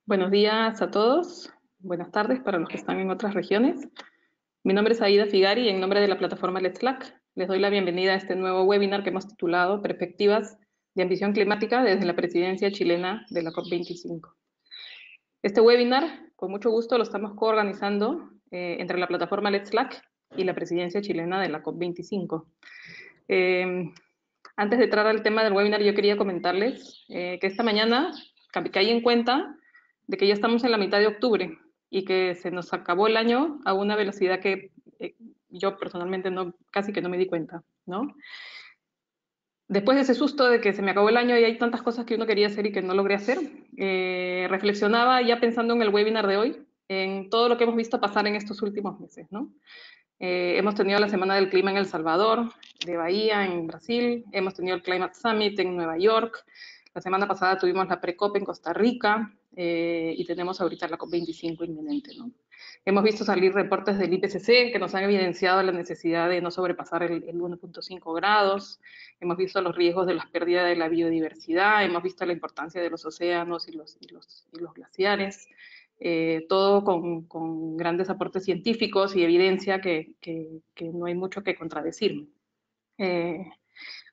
Buenos días a todos, buenas tardes para los que están en otras regiones. Mi nombre es Aida Figari y en nombre de la plataforma Let's Slack les doy la bienvenida a este nuevo webinar que hemos titulado Perspectivas de ambición climática desde la presidencia chilena de la COP25. Este webinar, con mucho gusto, lo estamos coorganizando entre la plataforma Let's Slack y la presidencia chilena de la COP25. Antes de entrar al tema del webinar, yo quería comentarles que esta mañana caí en cuenta de que ya estamos en la mitad de octubre y que se nos acabó el año a una velocidad que yo personalmente casi que no me di cuenta, ¿no? Después de ese susto de que se me acabó el año y hay tantas cosas que uno quería hacer y que no logré hacer, reflexionaba ya pensando en el webinar de hoy, en todo lo que hemos visto pasar en estos últimos meses, ¿no? Hemos tenido la Semana del Clima en El Salvador, de Bahía, en Brasil. Hemos tenido el Climate Summit en Nueva York. La semana pasada tuvimos la Pre-COP en Costa Rica y tenemos ahorita la COP25 inminente, ¿no? Hemos visto salir reportes del IPCC que nos han evidenciado la necesidad de no sobrepasar el 1.5 grados. Hemos visto los riesgos de la pérdida de la biodiversidad. Hemos visto la importancia de los océanos y los glaciares. Todo con grandes aportes científicos y evidencia que no hay mucho que contradecir. Eh,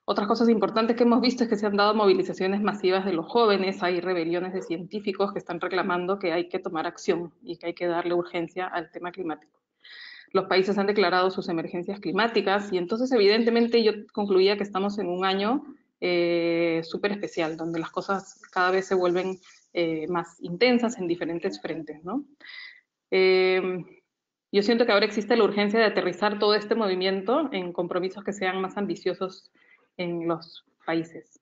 Otras cosas importantes que hemos visto es que se han dado movilizaciones masivas de los jóvenes, hay rebeliones de científicos que están reclamando que hay que tomar acción y que hay que darle urgencia al tema climático. Los países han declarado sus emergencias climáticas y entonces evidentemente yo concluía que estamos en un año súper especial, donde las cosas cada vez se vuelven más intensas en diferentes frentes, ¿no? Eh, yo siento que ahora existe la urgencia de aterrizar todo este movimiento en compromisos que sean más ambiciosos en los países,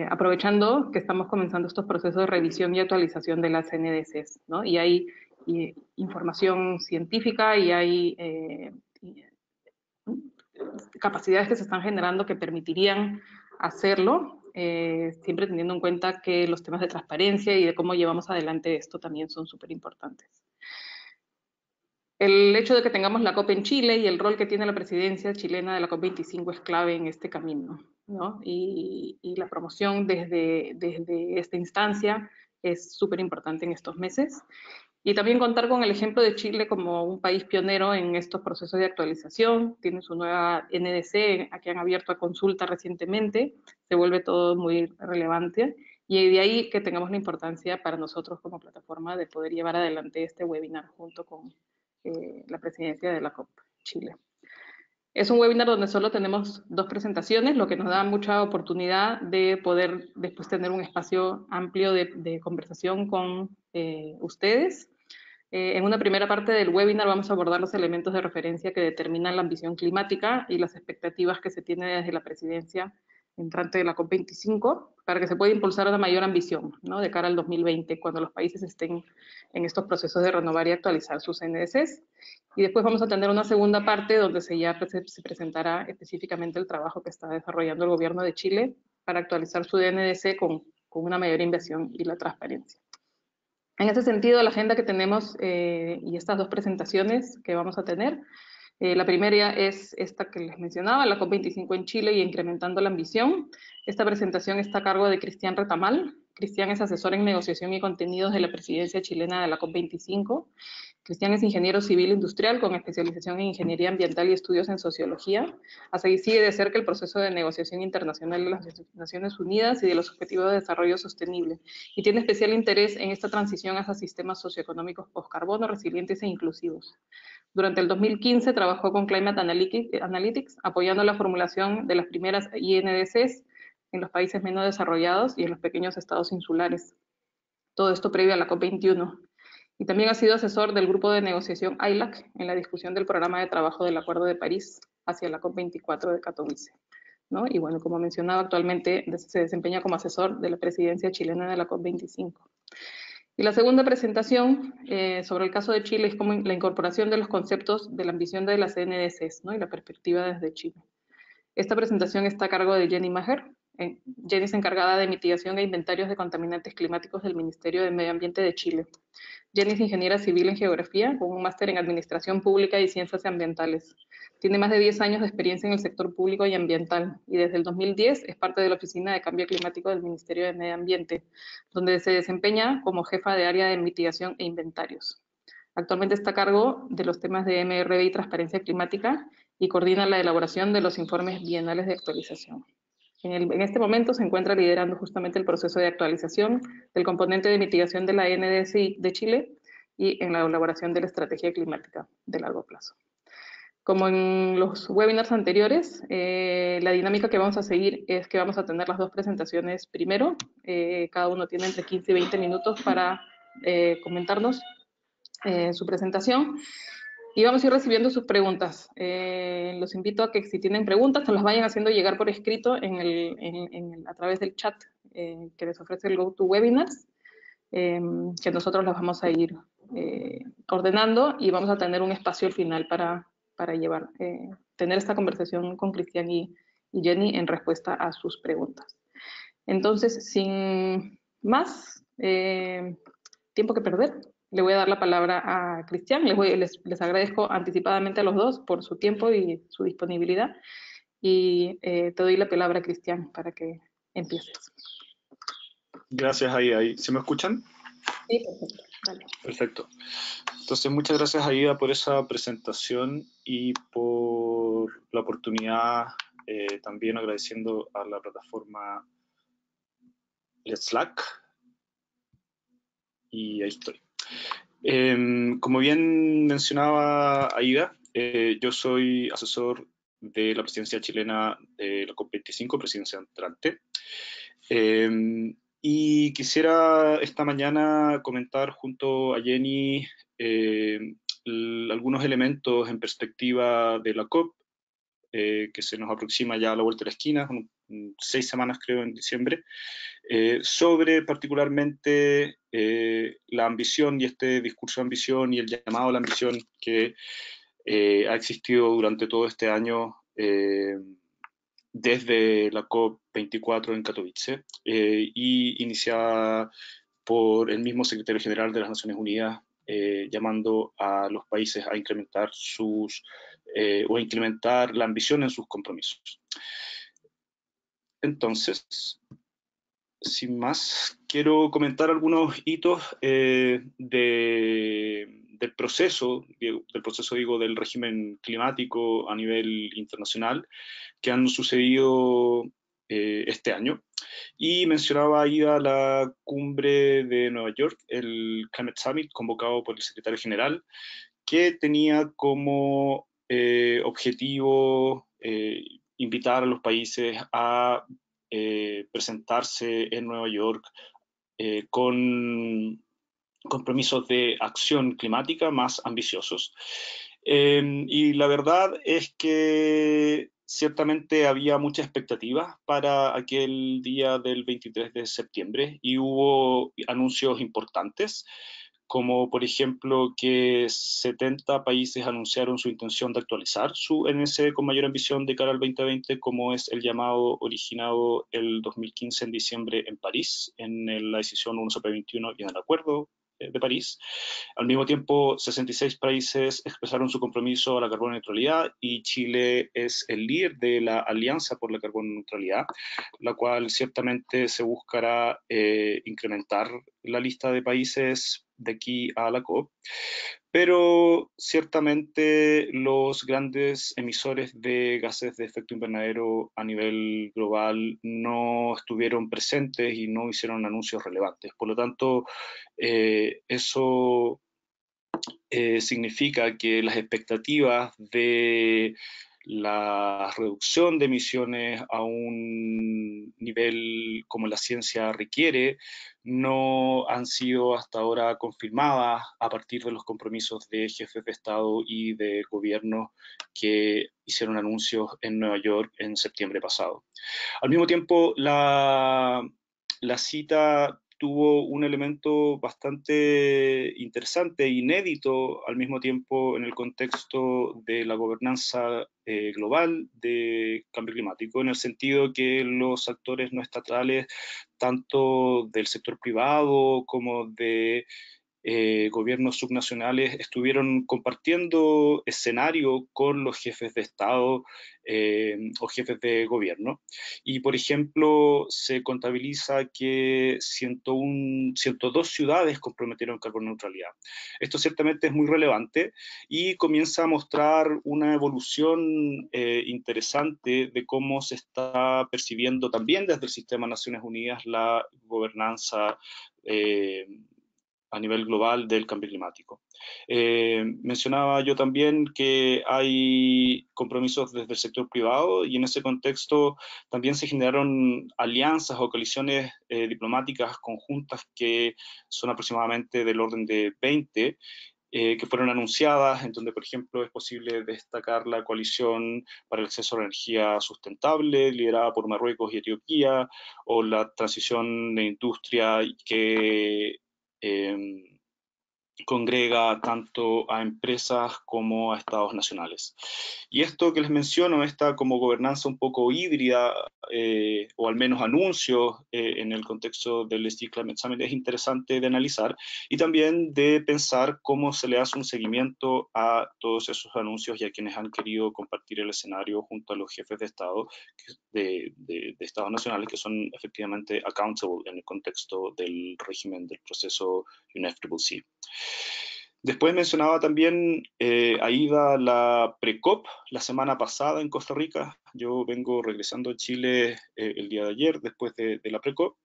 aprovechando que estamos comenzando estos procesos de revisión y actualización de las NDCs, ¿no? Y hay información científica y hay capacidades que se están generando que permitirían hacerlo, siempre teniendo en cuenta que los temas de transparencia y de cómo llevamos adelante esto también son súper importantes. El hecho de que tengamos la COP en Chile y el rol que tiene la presidencia chilena de la COP25 es clave en este camino, ¿no? Y la promoción desde esta instancia es súper importante en estos meses. Y también contar con el ejemplo de Chile como un país pionero en estos procesos de actualización. Tiene su nueva NDC, a que han abierto a consulta recientemente, se vuelve todo muy relevante. Y de ahí que tengamos la importancia para nosotros como plataforma de poder llevar adelante este webinar junto con la presidencia de la COP Chile. Es un webinar donde solo tenemos 2 presentaciones, lo que nos da mucha oportunidad de poder después tener un espacio amplio de conversación con ustedes. En una primera parte del webinar vamos a abordar los elementos de referencia que determinan la ambición climática y las expectativas que se tiene desde la presidencia entrante de la COP25 para que se pueda impulsar una mayor ambición, ¿no? De cara al 2020, cuando los países estén en estos procesos de renovar y actualizar sus NDCs. Y después vamos a tener una segunda parte donde se presentará específicamente el trabajo que está desarrollando el gobierno de Chile para actualizar su NDC con una mayor inversión y la transparencia. En ese sentido, la agenda que tenemos y estas 2 presentaciones que vamos a tener, la primera es esta que les mencionaba, la COP25 en Chile y incrementando la ambición. Esta presentación está a cargo de Cristian Retamal. Cristian es asesor en negociación y contenidos de la presidencia chilena de la COP25. Cristian es ingeniero civil industrial con especialización en ingeniería ambiental y estudios en sociología. Así sigue de cerca el proceso de negociación internacional de las Naciones Unidas y de los Objetivos de Desarrollo Sostenible. Y tiene especial interés en esta transición hacia sistemas socioeconómicos post-carbono, resilientes e inclusivos. Durante el 2015 trabajó con Climate Analytics, apoyando la formulación de las primeras INDCs en los países menos desarrollados y en los pequeños estados insulares. Todo esto previo a la COP21. Y también ha sido asesor del grupo de negociación ILAC en la discusión del programa de trabajo del Acuerdo de París hacia la COP24 de Katowice, ¿no? Y bueno, como mencionaba, actualmente se desempeña como asesor de la presidencia chilena de la COP25. Y la segunda presentación sobre el caso de Chile es como la incorporación de los conceptos de la ambición de las NDCs, ¿no? Y la perspectiva desde Chile. Esta presentación está a cargo de Jenny Maher. Jenny es encargada de mitigación e inventarios de contaminantes climáticos del Ministerio de Medio Ambiente de Chile. Jenny es ingeniera civil en geografía, con un máster en administración pública y ciencias ambientales. Tiene más de 10 años de experiencia en el sector público y ambiental, y desde el 2010 es parte de la Oficina de Cambio Climático del Ministerio de Medio Ambiente, donde se desempeña como jefa de área de mitigación e inventarios. Actualmente está a cargo de los temas de MRV y transparencia climática y coordina la elaboración de los informes bienales de actualización. En este momento se encuentra liderando justamente el proceso de actualización del componente de mitigación de la NDC de Chile y en la elaboración de la estrategia climática de largo plazo. Como en los webinars anteriores, la dinámica que vamos a seguir es que vamos a tener las dos presentaciones primero. Cada uno tiene entre 15 y 20 minutos para comentarnos su presentación. Y vamos a ir recibiendo sus preguntas. Los invito a que si tienen preguntas, nos las vayan haciendo llegar por escrito a través del chat que les ofrece el GoToWebinars, que nosotros las vamos a ir ordenando y vamos a tener un espacio al final para tener esta conversación con Cristian y Jenny en respuesta a sus preguntas. Entonces, sin más tiempo que perder, le voy a dar la palabra a Cristian. Les agradezco anticipadamente a los dos por su tiempo y su disponibilidad. Y te doy la palabra, Cristian, para que empieces. Gracias, Aida. ¿Se me escuchan? Sí, perfecto. Dale. Perfecto. Entonces, muchas gracias, Aida, por esa presentación y por la oportunidad, también agradeciendo a la plataforma Let's Slack. Y ahí estoy. Como bien mencionaba Aida, yo soy asesor de la presidencia chilena de la COP25, presidencia entrante. Y quisiera esta mañana comentar junto a Jenny algunos elementos en perspectiva de la COP, que se nos aproxima ya a la vuelta de la esquina, 6 semanas creo en diciembre, sobre particularmente la ambición y este discurso de ambición y el llamado a la ambición que ha existido durante todo este año desde la COP24 en Katowice y iniciada por el mismo secretario general de las Naciones Unidas llamando a los países a incrementar o a incrementar la ambición en sus compromisos. Entonces, sin más, quiero comentar algunos hitos del proceso del régimen climático a nivel internacional que han sucedido este año. Y mencionaba ahí a la cumbre de Nueva York, el Climate Summit, convocado por el secretario general, que tenía como objetivo invitar a los países a presentarse en Nueva York con compromisos de acción climática más ambiciosos. Y la verdad es que ciertamente había mucha expectativa para aquel día del 23 de septiembre y hubo anuncios importantes, como por ejemplo que 70 países anunciaron su intención de actualizar su NDC con mayor ambición de cara al 2020, como es el llamado originado el 2015 en diciembre en París, en la decisión 1CP21 y en el acuerdo de París. Al mismo tiempo, 66 países expresaron su compromiso a la carbono neutralidad y Chile es el líder de la Alianza por la Carbono Neutralidad, la cual ciertamente se buscará incrementar la lista de países de aquí a la COP. Pero ciertamente los grandes emisores de gases de efecto invernadero a nivel global no estuvieron presentes y no hicieron anuncios relevantes. Por lo tanto, eso significa que las expectativas de la reducción de emisiones a un nivel como la ciencia requiere no han sido hasta ahora confirmadas a partir de los compromisos de jefes de Estado y de gobierno que hicieron anuncios en Nueva York en septiembre pasado. Al mismo tiempo, la cita tuvo un elemento bastante interesante e inédito al mismo tiempo en el contexto de la gobernanza global de cambio climático, en el sentido que los actores no estatales, tanto del sector privado como de gobiernos subnacionales, estuvieron compartiendo escenario con los jefes de Estado o jefes de gobierno. Y, por ejemplo, se contabiliza que 102 ciudades comprometieron carbono neutralidad. Esto ciertamente es muy relevante y comienza a mostrar una evolución interesante de cómo se está percibiendo también desde el sistema de Naciones Unidas la gobernanza a nivel global del cambio climático. Mencionaba yo también que hay compromisos desde el sector privado y en ese contexto también se generaron alianzas o coaliciones diplomáticas conjuntas que son aproximadamente del orden de 20, que fueron anunciadas, en donde, por ejemplo, es posible destacar la coalición para el acceso a la energía sustentable, liderada por Marruecos y Etiopía, o la transición de industria que congrega tanto a empresas como a estados nacionales. Y esto que les menciono, esta como gobernanza un poco híbrida, o al menos anuncios en el contexto del SDG Climate Summit, es interesante de analizar y también de pensar cómo se le hace un seguimiento a todos esos anuncios y a quienes han querido compartir el escenario junto a los jefes de Estado de estados nacionales que son efectivamente accountable en el contexto del régimen del proceso UNFCCC. Después mencionaba también, ahí va la pre-COP la semana pasada en Costa Rica. Yo vengo regresando a Chile el día de ayer, después de la pre-COP.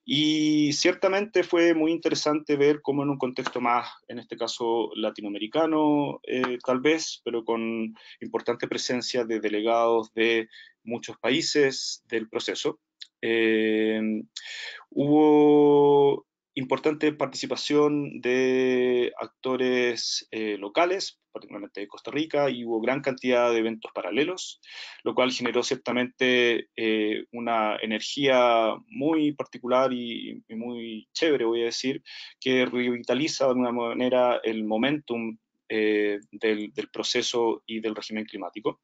Y ciertamente fue muy interesante ver cómo en un contexto más, en este caso latinoamericano, tal vez, pero con importante presencia de delegados de muchos países del proceso, hubo importante participación de actores locales, particularmente de Costa Rica, y hubo gran cantidad de eventos paralelos, lo cual generó ciertamente una energía muy particular y muy chévere, voy a decir, que revitaliza de alguna manera el momentum del proceso y del régimen climático.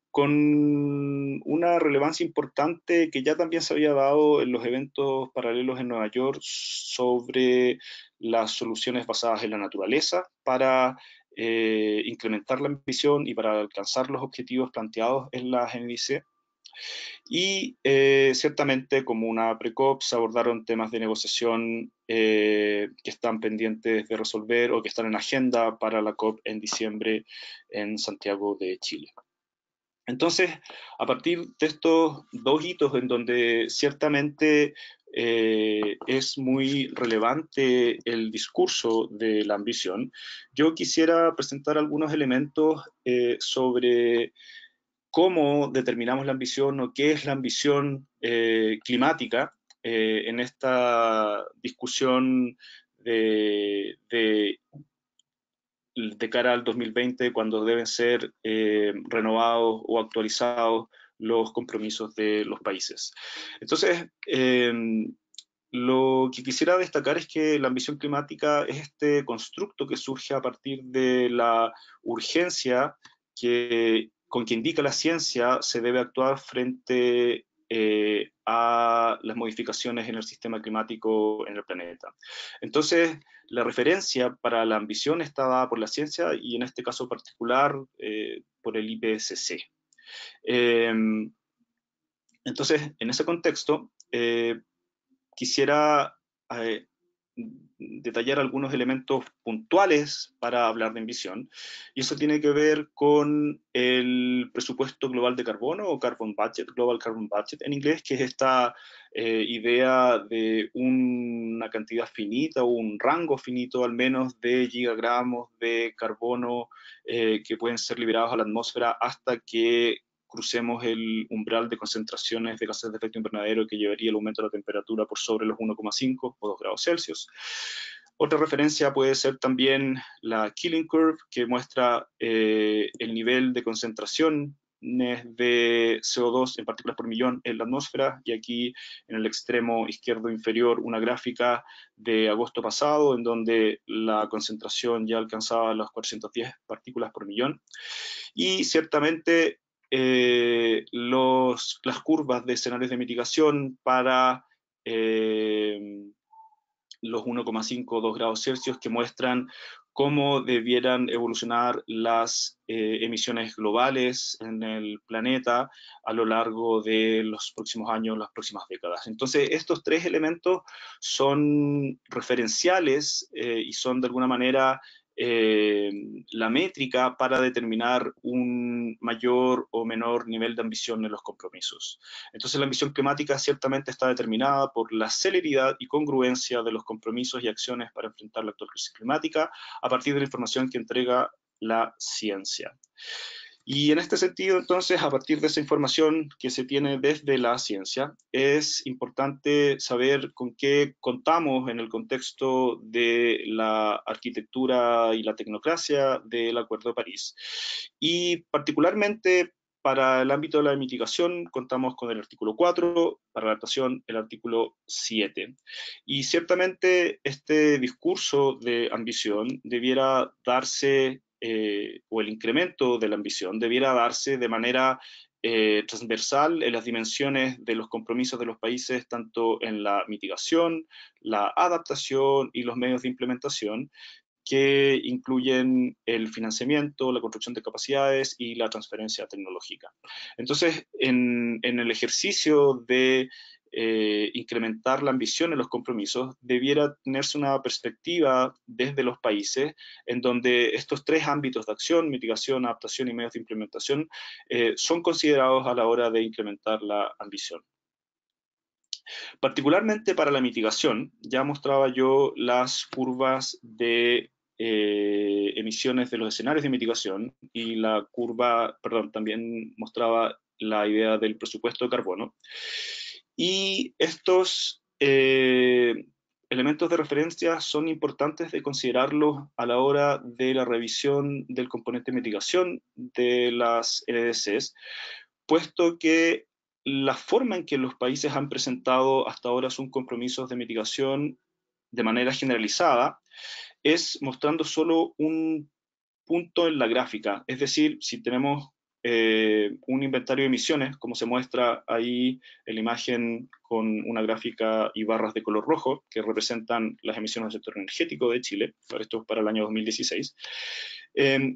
Con una relevancia importante que ya también se había dado en los eventos paralelos en Nueva York sobre las soluciones basadas en la naturaleza para incrementar la ambición y para alcanzar los objetivos planteados en la GNDC. Y ciertamente como una pre-COP se abordaron temas de negociación que están pendientes de resolver o que están en agenda para la COP en diciembre en Santiago de Chile. Entonces, a partir de estos dos hitos en donde ciertamente es muy relevante el discurso de la ambición, yo quisiera presentar algunos elementos sobre cómo determinamos la ambición o qué es la ambición climática en esta discusión de cara al 2020, cuando deben ser renovados o actualizados los compromisos de los países. Entonces, lo que quisiera destacar es que la ambición climática es este constructo que surge a partir de la urgencia con que indica la ciencia se debe actuar frente a las modificaciones en el sistema climático en el planeta. Entonces, la referencia para la ambición está dada por la ciencia y en este caso particular por el IPCC. Entonces, en ese contexto, quisiera detallar algunos elementos puntuales para hablar de ambición, y eso tiene que ver con el presupuesto global de carbono o Carbon Budget, Global Carbon Budget en inglés, que es esta idea de una cantidad finita o un rango finito al menos de gigagramos de carbono que pueden ser liberados a la atmósfera hasta que crucemos el umbral de concentraciones de gases de efecto invernadero que llevaría el aumento de la temperatura por sobre los 1,5 o 2 grados Celsius. Otra referencia puede ser también la Killing Curve, que muestra el nivel de concentración de CO2 en partículas por millón en la atmósfera, y aquí en el extremo izquierdo inferior una gráfica de agosto pasado en donde la concentración ya alcanzaba las 410 partículas por millón. Y ciertamente las curvas de escenarios de mitigación para los 1,5 o 2 grados Celsius que muestran cómo debieran evolucionar las emisiones globales en el planeta a lo largo de los próximos años, las próximas décadas. Entonces, estos tres elementos son referenciales y son de alguna manera la métrica para determinar un mayor o menor nivel de ambición en los compromisos. Entonces la ambición climática ciertamente está determinada por la celeridad y congruencia de los compromisos y acciones para enfrentar la actual crisis climática a partir de la información que entrega la ciencia. Y en este sentido, entonces, a partir de esa información que se tiene desde la ciencia, es importante saber con qué contamos en el contexto de la arquitectura y la tecnocracia del Acuerdo de París. Y particularmente para el ámbito de la mitigación contamos con el artículo 4, para la adaptación el artículo 7. Y ciertamente este discurso de ambición debiera darse o el incremento de la ambición debiera darse de manera transversal en las dimensiones de los compromisos de los países, tanto en la mitigación, la adaptación y los medios de implementación, que incluyen el financiamiento, la construcción de capacidades y la transferencia tecnológica. Entonces, en el ejercicio de incrementar la ambición en los compromisos, debiera tenerse una perspectiva desde los países en donde estos tres ámbitos de acción, mitigación, adaptación y medios de implementación, son considerados a la hora de incrementar la ambición. Particularmente para la mitigación, ya mostraba yo las curvas de emisiones de los escenarios de mitigación y la curva, perdón, también mostraba la idea del presupuesto de carbono. Y estos elementos de referencia son importantes de considerarlos a la hora de la revisión del componente de mitigación de las NDCs, puesto que la forma en que los países han presentado hasta ahora sus compromisos de mitigación de manera generalizada es mostrando solo un punto en la gráfica. Es decir, si tenemos un inventario de emisiones, como se muestra ahí en la imagen con una gráfica y barras de color rojo que representan las emisiones del sector energético de Chile, esto es para el año 2016.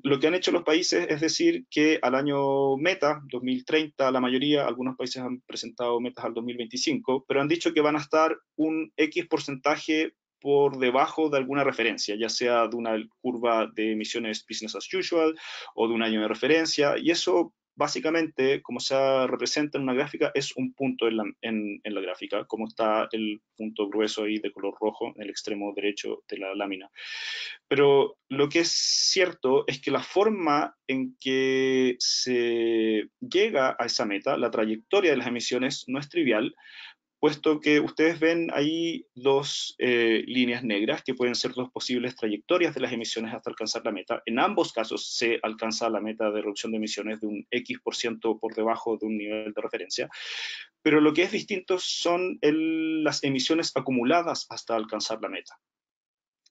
Lo que han hecho los países es decir que al año meta, 2030, la mayoría, algunos países han presentado metas al 2025, pero han dicho que van a estar un X porcentaje por debajo de alguna referencia, ya sea de una curva de emisiones business as usual o de un año de referencia, y eso básicamente, como se representa en una gráfica, es un punto en la gráfica, como está el punto grueso ahí de color rojo en el extremo derecho de la lámina. Pero lo que es cierto es que la forma en que se llega a esa meta, la trayectoria de las emisiones, no es trivial, puesto que ustedes ven ahí dos líneas negras que pueden ser dos posibles trayectorias de las emisiones hasta alcanzar la meta. En ambos casos se alcanza la meta de reducción de emisiones de un X% por debajo de un nivel de referencia, pero lo que es distinto son las emisiones acumuladas hasta alcanzar la meta.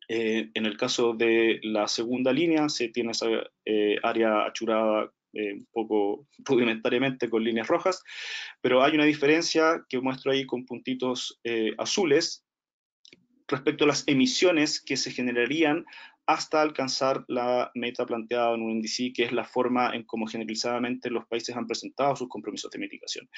En el caso de la segunda línea se tiene esa área achurada un poco rudimentariamente con líneas rojas, pero hay una diferencia que muestro ahí con puntitos azules respecto a las emisiones que se generarían hasta alcanzar la meta planteada en un NDC, que es la forma en cómo generalizadamente los países han presentado sus compromisos de mitigación.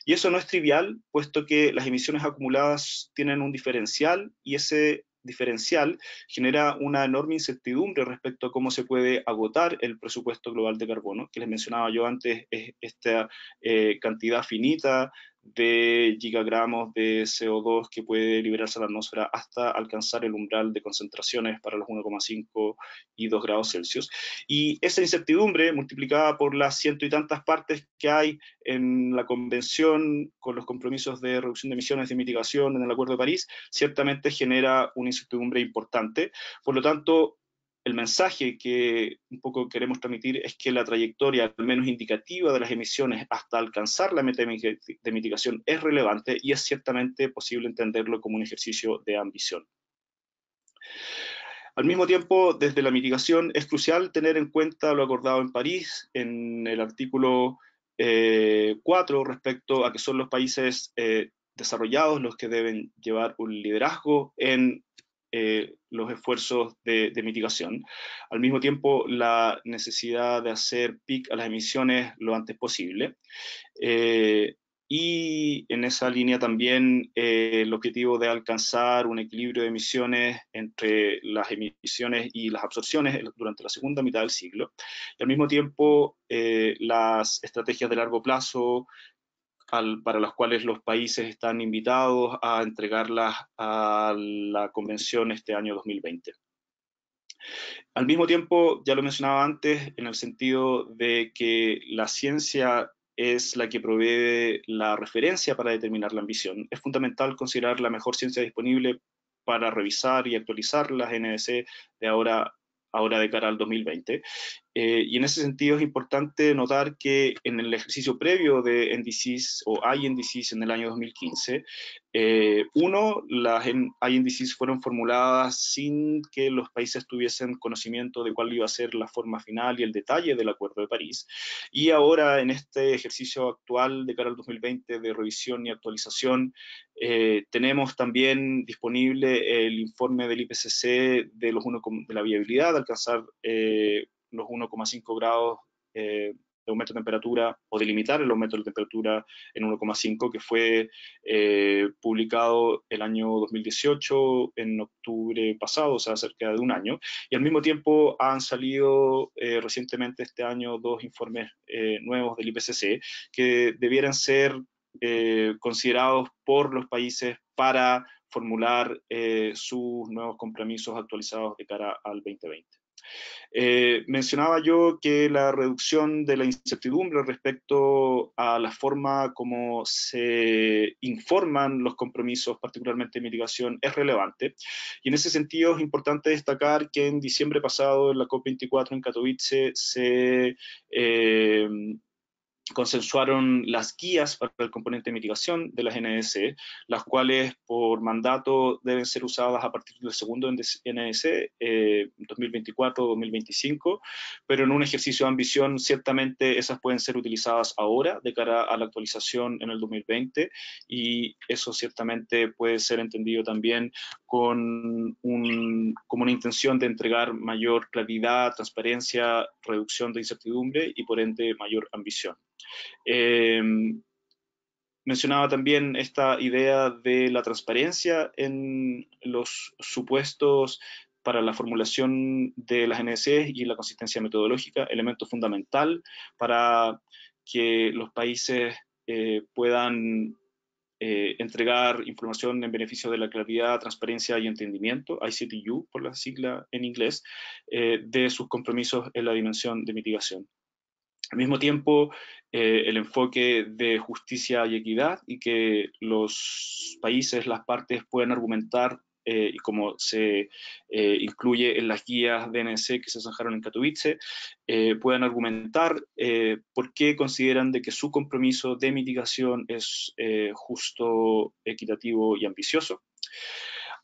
Y eso no es trivial, puesto que las emisiones acumuladas tienen un diferencial y ese diferencial genera una enorme incertidumbre respecto a cómo se puede agotar el presupuesto global de carbono, que les mencionaba yo antes, es esta cantidad finita de gigagramos de CO2 que puede liberarse a la atmósfera hasta alcanzar el umbral de concentraciones para los 1,5 y 2 grados Celsius. Y esa incertidumbre, multiplicada por las ciento y tantas partes que hay en la convención con los compromisos de reducción de emisiones y mitigación en el Acuerdo de París, ciertamente genera una incertidumbre importante. Por lo tanto, el mensaje que un poco queremos transmitir es que la trayectoria, al menos indicativa, de las emisiones hasta alcanzar la meta de mitigación es relevante y es ciertamente posible entenderlo como un ejercicio de ambición. Al mismo tiempo, desde la mitigación es crucial tener en cuenta lo acordado en París, en el artículo 4, respecto a que son los países desarrollados los que deben llevar un liderazgo en los esfuerzos de mitigación. Al mismo tiempo, la necesidad de hacer peak a las emisiones lo antes posible. Y en esa línea también el objetivo de alcanzar un equilibrio de emisiones entre las emisiones y las absorciones durante la segunda mitad del siglo. Y al mismo tiempo las estrategias de largo plazo para las cuales los países están invitados a entregarlas a la convención este año 2020. Al mismo tiempo, ya lo mencionaba antes, en el sentido de que la ciencia es la que provee la referencia para determinar la ambición. Es fundamental considerar la mejor ciencia disponible para revisar y actualizar las NDC de ahora de cara al 2020. Y en ese sentido es importante notar que en el ejercicio previo de NDCs o INDCs en el año 2015, las INDCs fueron formuladas sin que los países tuviesen conocimiento de cuál iba a ser la forma final y el detalle del Acuerdo de París. Y ahora en este ejercicio actual de cara al 2020 de revisión y actualización, tenemos también disponible el informe del IPCC de la viabilidad de alcanzar los 1,5 grados de aumento de temperatura o de limitar el aumento de temperatura en 1,5, que fue publicado el año 2018, en octubre pasado, o sea, cerca de un año. Y al mismo tiempo han salido recientemente este año 2 informes nuevos del IPCC que debieran ser considerados por los países para formular sus nuevos compromisos actualizados de cara al 2020. Mencionaba yo que la reducción de la incertidumbre respecto a la forma como se informan los compromisos, particularmente de mitigación, es relevante. Y en ese sentido es importante destacar que en diciembre pasado, en la COP24 en Katowice, se consensuaron las guías para el componente de mitigación de las NDC, las cuales por mandato deben ser usadas a partir del segundo NDC, 2024-2025, pero en un ejercicio de ambición ciertamente esas pueden ser utilizadas ahora de cara a la actualización en el 2020, y eso ciertamente puede ser entendido también como una intención de entregar mayor claridad, transparencia, reducción de incertidumbre y por ende mayor ambición. Mencionaba también esta idea de la transparencia en los supuestos para la formulación de las NDC y la consistencia metodológica, elemento fundamental para que los países puedan entregar información en beneficio de la claridad, transparencia y entendimiento, ICTU por la sigla en inglés, de sus compromisos en la dimensión de mitigación. Al mismo tiempo, el enfoque de justicia y equidad, y que los países, las partes puedan argumentar, y como se incluye en las guías DNC que se zanjaron en Katowice, puedan argumentar por qué consideran de que su compromiso de mitigación es justo, equitativo y ambicioso.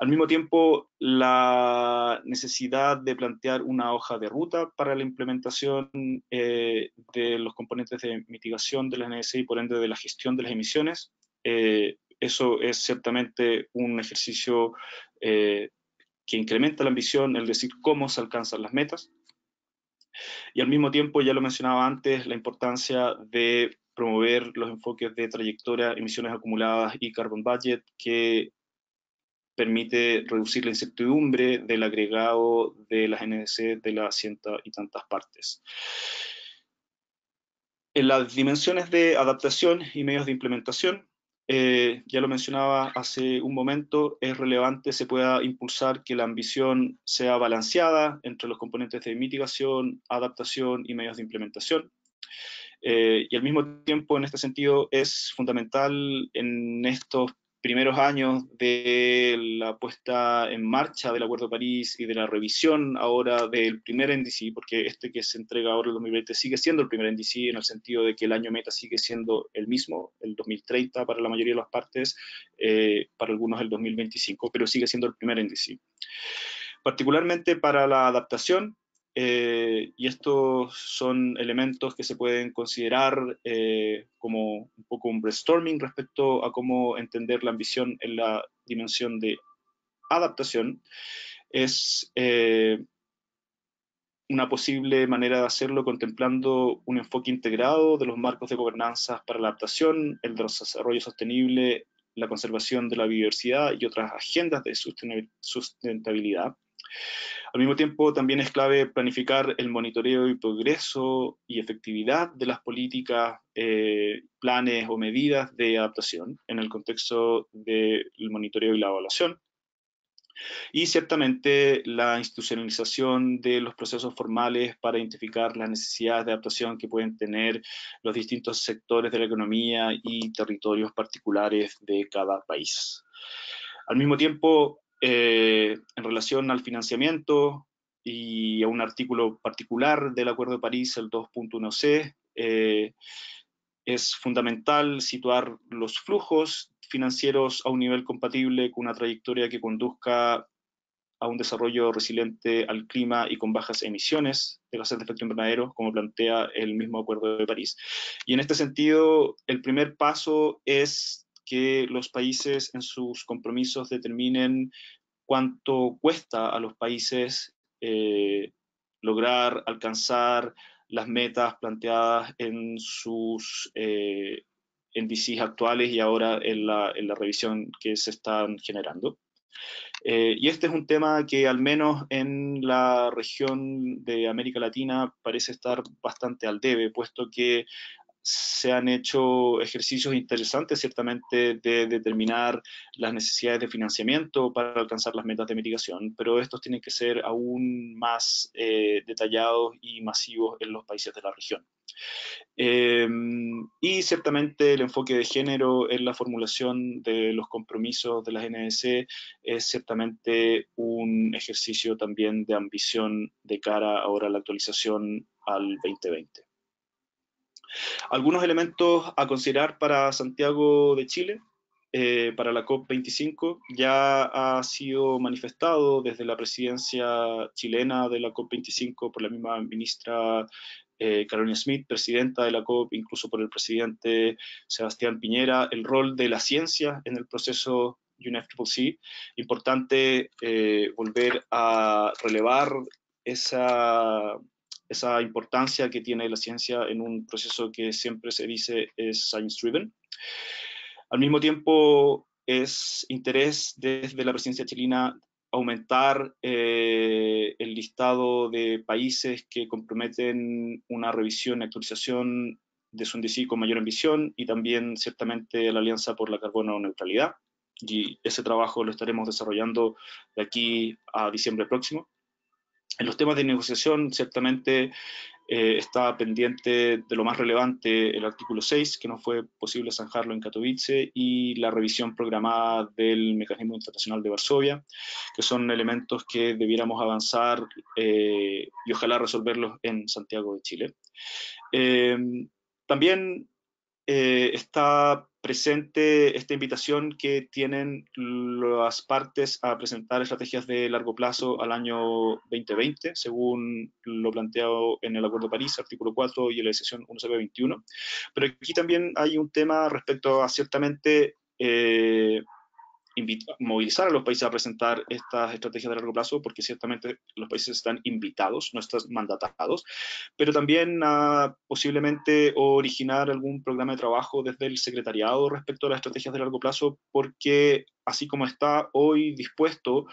Al mismo tiempo, la necesidad de plantear una hoja de ruta para la implementación de los componentes de mitigación de las NDC y por ende de la gestión de las emisiones. Eso es ciertamente un ejercicio que incrementa la ambición, es decir, cómo se alcanzan las metas. Y al mismo tiempo, ya lo mencionaba antes, la importancia de promover los enfoques de trayectoria, emisiones acumuladas y carbon budget, que permite reducir la incertidumbre del agregado de las NDC de las cientos y tantas partes. En las dimensiones de adaptación y medios de implementación, ya lo mencionaba hace un momento, es relevante se pueda impulsar que la ambición sea balanceada entre los componentes de mitigación, adaptación y medios de implementación. Y al mismo tiempo, en este sentido, es fundamental en estos primeros años de la puesta en marcha del Acuerdo de París y de la revisión ahora del primer NDC, porque este que se entrega ahora el 2020 sigue siendo el primer NDC en el sentido de que el año meta sigue siendo el mismo, el 2030 para la mayoría de las partes, para algunos el 2025, pero sigue siendo el primer NDC. Particularmente para la adaptación, y estos son elementos que se pueden considerar como un poco un brainstorming respecto a cómo entender la ambición en la dimensión de adaptación, es una posible manera de hacerlo contemplando un enfoque integrado de los marcos de gobernanza para la adaptación, el desarrollo sostenible, la conservación de la biodiversidad y otras agendas de sustentabilidad. Al mismo tiempo, también es clave planificar el monitoreo y progreso y efectividad de las políticas, planes o medidas de adaptación en el contexto del monitoreo y la evaluación. Y ciertamente la institucionalización de los procesos formales para identificar las necesidades de adaptación que pueden tener los distintos sectores de la economía y territorios particulares de cada país. Al mismo tiempo, en relación al financiamiento y a un artículo particular del Acuerdo de París, el 2.1c, es fundamental situar los flujos financieros a un nivel compatible con una trayectoria que conduzca a un desarrollo resiliente al clima y con bajas emisiones de gases de efecto invernadero, como plantea el mismo Acuerdo de París. Y en este sentido, el primer paso es que los países en sus compromisos determinen cuánto cuesta a los países lograr alcanzar las metas planteadas en sus NDCs actuales y ahora en la revisión que se están generando. Y este es un tema que al menos en la región de América Latina parece estar bastante al debe, puesto que se han hecho ejercicios interesantes, ciertamente, de determinar las necesidades de financiamiento para alcanzar las metas de mitigación, pero estos tienen que ser aún más detallados y masivos en los países de la región. Y ciertamente el enfoque de género en la formulación de los compromisos de las NDC es ciertamente un ejercicio también de ambición de cara ahora a la actualización al 2020. Algunos elementos a considerar para Santiago de Chile, para la COP25, ya ha sido manifestado desde la presidencia chilena de la COP25 por la misma ministra Carolina Smith, presidenta de la COP, incluso por el presidente Sebastián Piñera, el rol de la ciencia en el proceso UNFCCC. Importante volver a relevar esa importancia que tiene la ciencia en un proceso que siempre se dice es science-driven. Al mismo tiempo, es interés desde la presidencia chilena aumentar el listado de países que comprometen una revisión y actualización de su NDC con mayor ambición y también ciertamente la Alianza por la Carbono Neutralidad. Y ese trabajo lo estaremos desarrollando de aquí a diciembre próximo. En los temas de negociación, ciertamente está pendiente de lo más relevante el artículo 6, que no fue posible zanjarlo en Katowice, y la revisión programada del Mecanismo Internacional de Varsovia, que son elementos que debiéramos avanzar y ojalá resolverlos en Santiago de Chile. También está presente esta invitación que tienen las partes a presentar estrategias de largo plazo al año 2020, según lo planteado en el Acuerdo de París, artículo 4 y en la decisión 1CP21. Pero aquí también hay un tema respecto a ciertamente movilizar a los países a presentar estas estrategias de largo plazo, porque ciertamente los países están invitados, no están mandatados, pero también posiblemente originar algún programa de trabajo desde el secretariado respecto a las estrategias de largo plazo, porque así como está hoy dispuesto,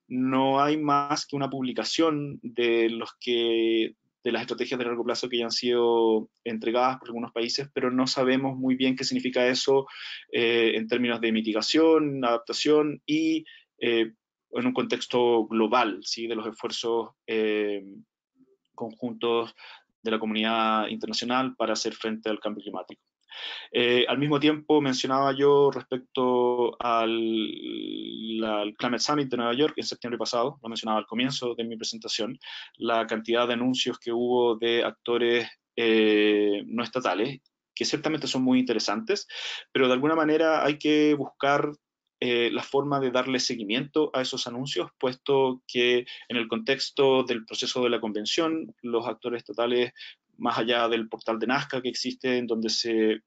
no hay más que una publicación de las estrategias de largo plazo que ya han sido entregadas por algunos países, pero no sabemos muy bien qué significa eso en términos de mitigación, adaptación y en un contexto global, ¿sí? De los esfuerzos conjuntos de la comunidad internacional para hacer frente al cambio climático. Al mismo tiempo, mencionaba yo respecto al Climate Summit de Nueva York en septiembre pasado, lo mencionaba al comienzo de mi presentación, la cantidad de anuncios que hubo de actores no estatales, que ciertamente son muy interesantes, pero de alguna manera hay que buscar la forma de darle seguimiento a esos anuncios, puesto que en el contexto del proceso de la convención, los actores estatales, más allá del portal de Nazca que existe, en donde se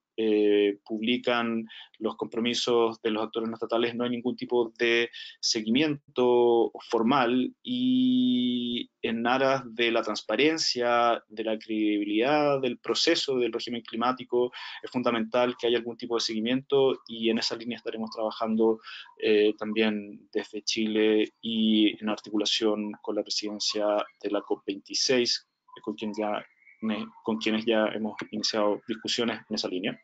publican los compromisos de los actores no estatales, no hay ningún tipo de seguimiento formal, y en aras de la transparencia, de la credibilidad del proceso del régimen climático, es fundamental que haya algún tipo de seguimiento, y en esa línea estaremos trabajando también desde Chile y en articulación con la presidencia de la COP26, con quienes ya hemos iniciado discusiones en esa línea.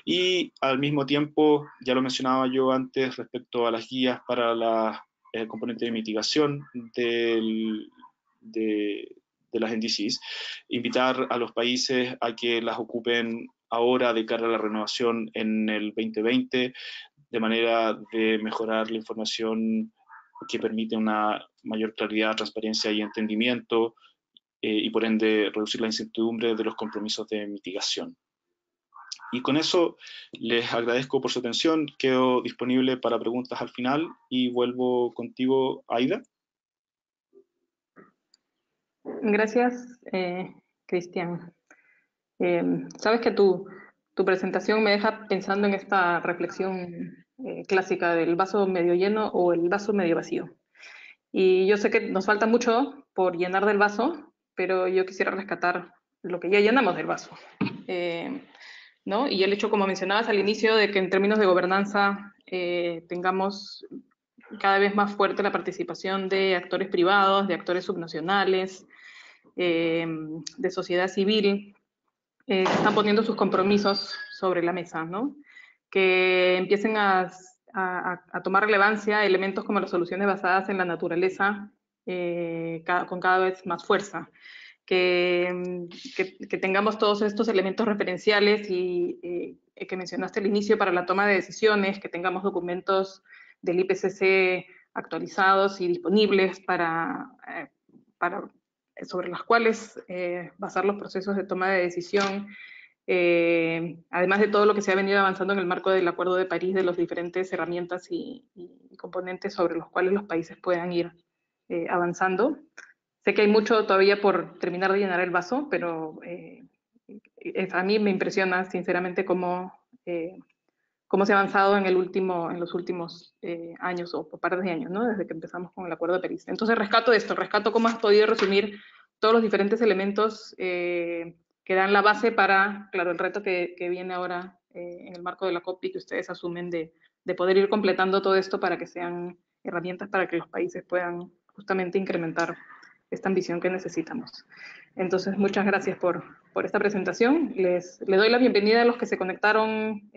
Y al mismo tiempo, ya lo mencionaba yo antes respecto a las guías para la componente de mitigación de las NDCs, invitar a los países a que las ocupen ahora de cara a la renovación en el 2020, de manera de mejorar la información que permite una mayor claridad, transparencia y entendimiento, y por ende reducir la incertidumbre de los compromisos de mitigación. Y con eso les agradezco por su atención, quedo disponible para preguntas al final y vuelvo contigo, Aida. Gracias, Cristian. Sabes que tu presentación me deja pensando en esta reflexión clásica del vaso medio lleno o el vaso medio vacío. Y yo sé que nos falta mucho por llenar del vaso, pero yo quisiera rescatar lo que ya llenamos del vaso. ¿No? Y el hecho, como mencionabas al inicio, de que en términos de gobernanza tengamos cada vez más fuerte la participación de actores privados, de actores subnacionales, de sociedad civil, que están poniendo sus compromisos sobre la mesa, ¿no? Que empiecen a tomar relevancia elementos como las soluciones basadas en la naturaleza con cada vez más fuerza. Que tengamos todos estos elementos referenciales y que mencionaste al inicio para la toma de decisiones, que tengamos documentos del IPCC actualizados y disponibles sobre las cuales basar los procesos de toma de decisión, además de todo lo que se ha venido avanzando en el marco del Acuerdo de París, de las diferentes herramientas y componentes sobre los cuales los países puedan ir avanzando. Sé que hay mucho todavía por terminar de llenar el vaso, pero a mí me impresiona sinceramente cómo se ha avanzado en los últimos años o pares de años, ¿no? Desde que empezamos con el Acuerdo de París. Entonces rescato cómo has podido resumir todos los diferentes elementos que dan la base para, claro, el reto que viene ahora en el marco de la COP y que ustedes asumen de poder ir completando todo esto para que sean herramientas para que los países puedan justamente incrementar esta ambición que necesitamos. Entonces, muchas gracias por esta presentación. Les doy la bienvenida a los que se conectaron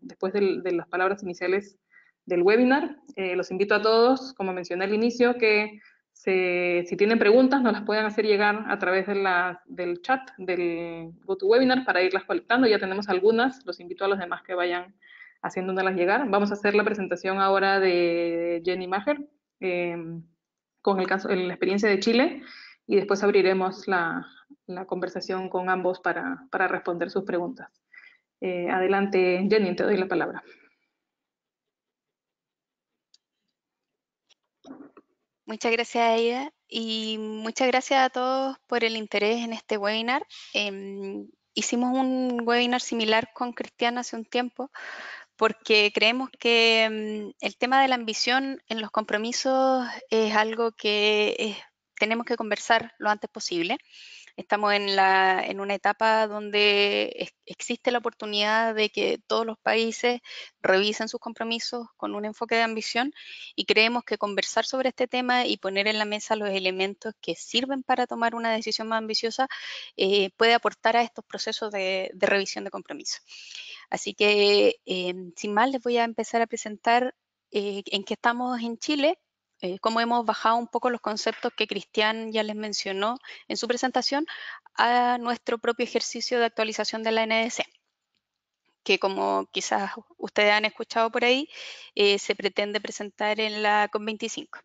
después de las palabras iniciales del webinar. Los invito a todos, como mencioné al inicio, que si tienen preguntas nos las pueden hacer llegar a través del chat del GoToWebinar para irlas colectando. Ya tenemos algunas, los invito a los demás que vayan haciéndolas llegar. Vamos a hacer la presentación ahora de Jenny Maher, con la experiencia de Chile, y después abriremos la conversación con ambos para responder sus preguntas. Adelante, Jenny, te doy la palabra. Muchas gracias, Aida, y muchas gracias a todos por el interés en este webinar. Hicimos un webinar similar con Cristian hace un tiempo, porque creemos que el tema de la ambición en los compromisos es algo que tenemos que conversar lo antes posible. Estamos en una etapa donde existe la oportunidad de que todos los países revisen sus compromisos con un enfoque de ambición, y creemos que conversar sobre este tema y poner en la mesa los elementos que sirven para tomar una decisión más ambiciosa puede aportar a estos procesos de revisión de compromisos. Así que, sin más, les voy a empezar a presentar en qué estamos en Chile, cómo hemos bajado un poco los conceptos que Cristian ya les mencionó en su presentación a nuestro propio ejercicio de actualización de la NDC. que como quizás ustedes han escuchado por ahí, se pretende presentar en la COP25.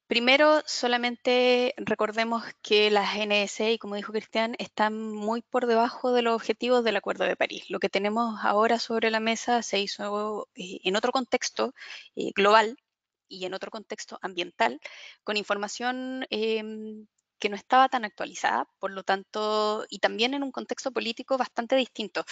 Primero, solamente recordemos que las NDC, y como dijo Cristian, están muy por debajo de los objetivos del Acuerdo de París. Lo que tenemos ahora sobre la mesa se hizo en otro contexto global y en otro contexto ambiental, con información que no estaba tan actualizada, por lo tanto, y también en un contexto político bastante distinto,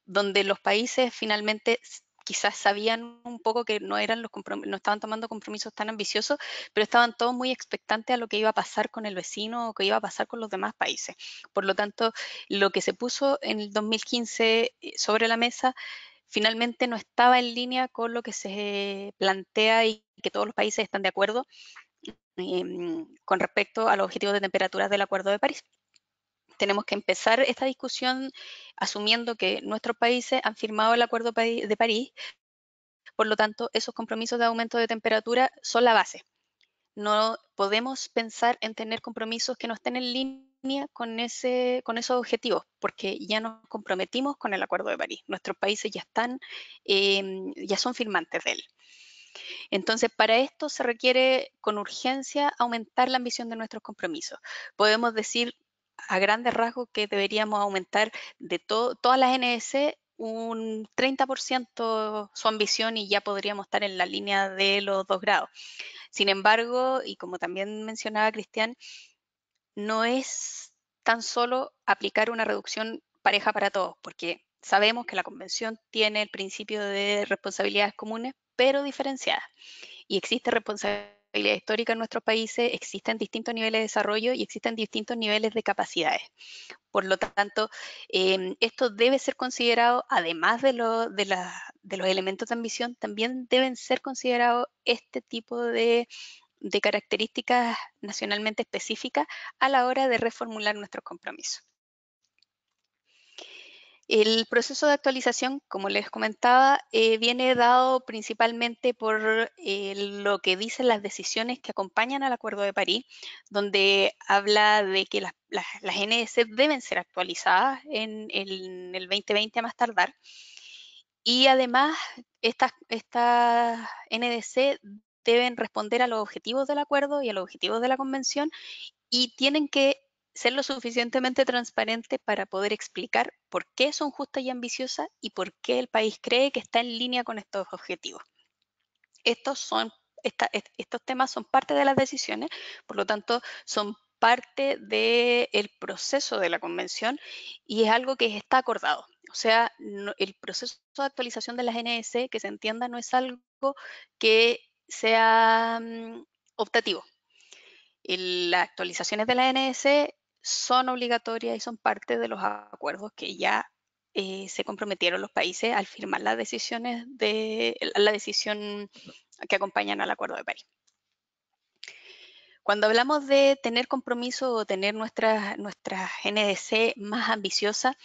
donde los países finalmente quizás sabían un poco que no estaban tomando compromisos tan ambiciosos, pero estaban todos muy expectantes a lo que iba a pasar con el vecino o que iba a pasar con los demás países. Por lo tanto, lo que se puso en el 2015 sobre la mesa finalmente no estaba en línea con lo que se plantea y que todos los países están de acuerdo con respecto a los objetivos de temperaturas del Acuerdo de París. Tenemos que empezar esta discusión asumiendo que nuestros países han firmado el Acuerdo de París, por lo tanto, esos compromisos de aumento de temperatura son la base. No podemos pensar en tener compromisos que no estén en línea con esos objetivos, porque ya nos comprometimos con el Acuerdo de París. Nuestros países ya son firmantes de él. Entonces, para esto se requiere con urgencia aumentar la ambición de nuestros compromisos. Podemos decir a grandes rasgos que deberíamos aumentar de todas las NDC un 30% su ambición y ya podríamos estar en la línea de los 2 grados. Sin embargo, y como también mencionaba Cristian, no es tan solo aplicar una reducción pareja para todos, porque sabemos que la Convención tiene el principio de responsabilidades comunes, pero diferenciadas. Y existe responsabilidad histórica en nuestros países, existen distintos niveles de desarrollo y existen distintos niveles de capacidades. Por lo tanto, esto debe ser considerado, además de los elementos de ambición, también deben ser considerados este tipo de características nacionalmente específicas a la hora de reformular nuestros compromisos. El proceso de actualización, como les comentaba, viene dado principalmente por lo que dicen las decisiones que acompañan al Acuerdo de París, donde habla de que las NDC deben ser actualizadas en el 2020 a más tardar. Y además, estas NDC deben responder a los objetivos del acuerdo y a los objetivos de la convención y tienen que ser lo suficientemente transparentes para poder explicar por qué son justas y ambiciosas y por qué el país cree que está en línea con estos objetivos. Estos temas son parte de las decisiones, por lo tanto, son parte del proceso de la convención y es algo que está acordado. O sea, el proceso de actualización de las NDC, que se entienda, no es algo que sea optativo. Las actualizaciones de la NDC son obligatorias y son parte de los acuerdos que ya se comprometieron los países al firmar las decisiones la decisión que acompañan al Acuerdo de París. Cuando hablamos de tener compromiso o tener nuestras NDC más ambiciosas,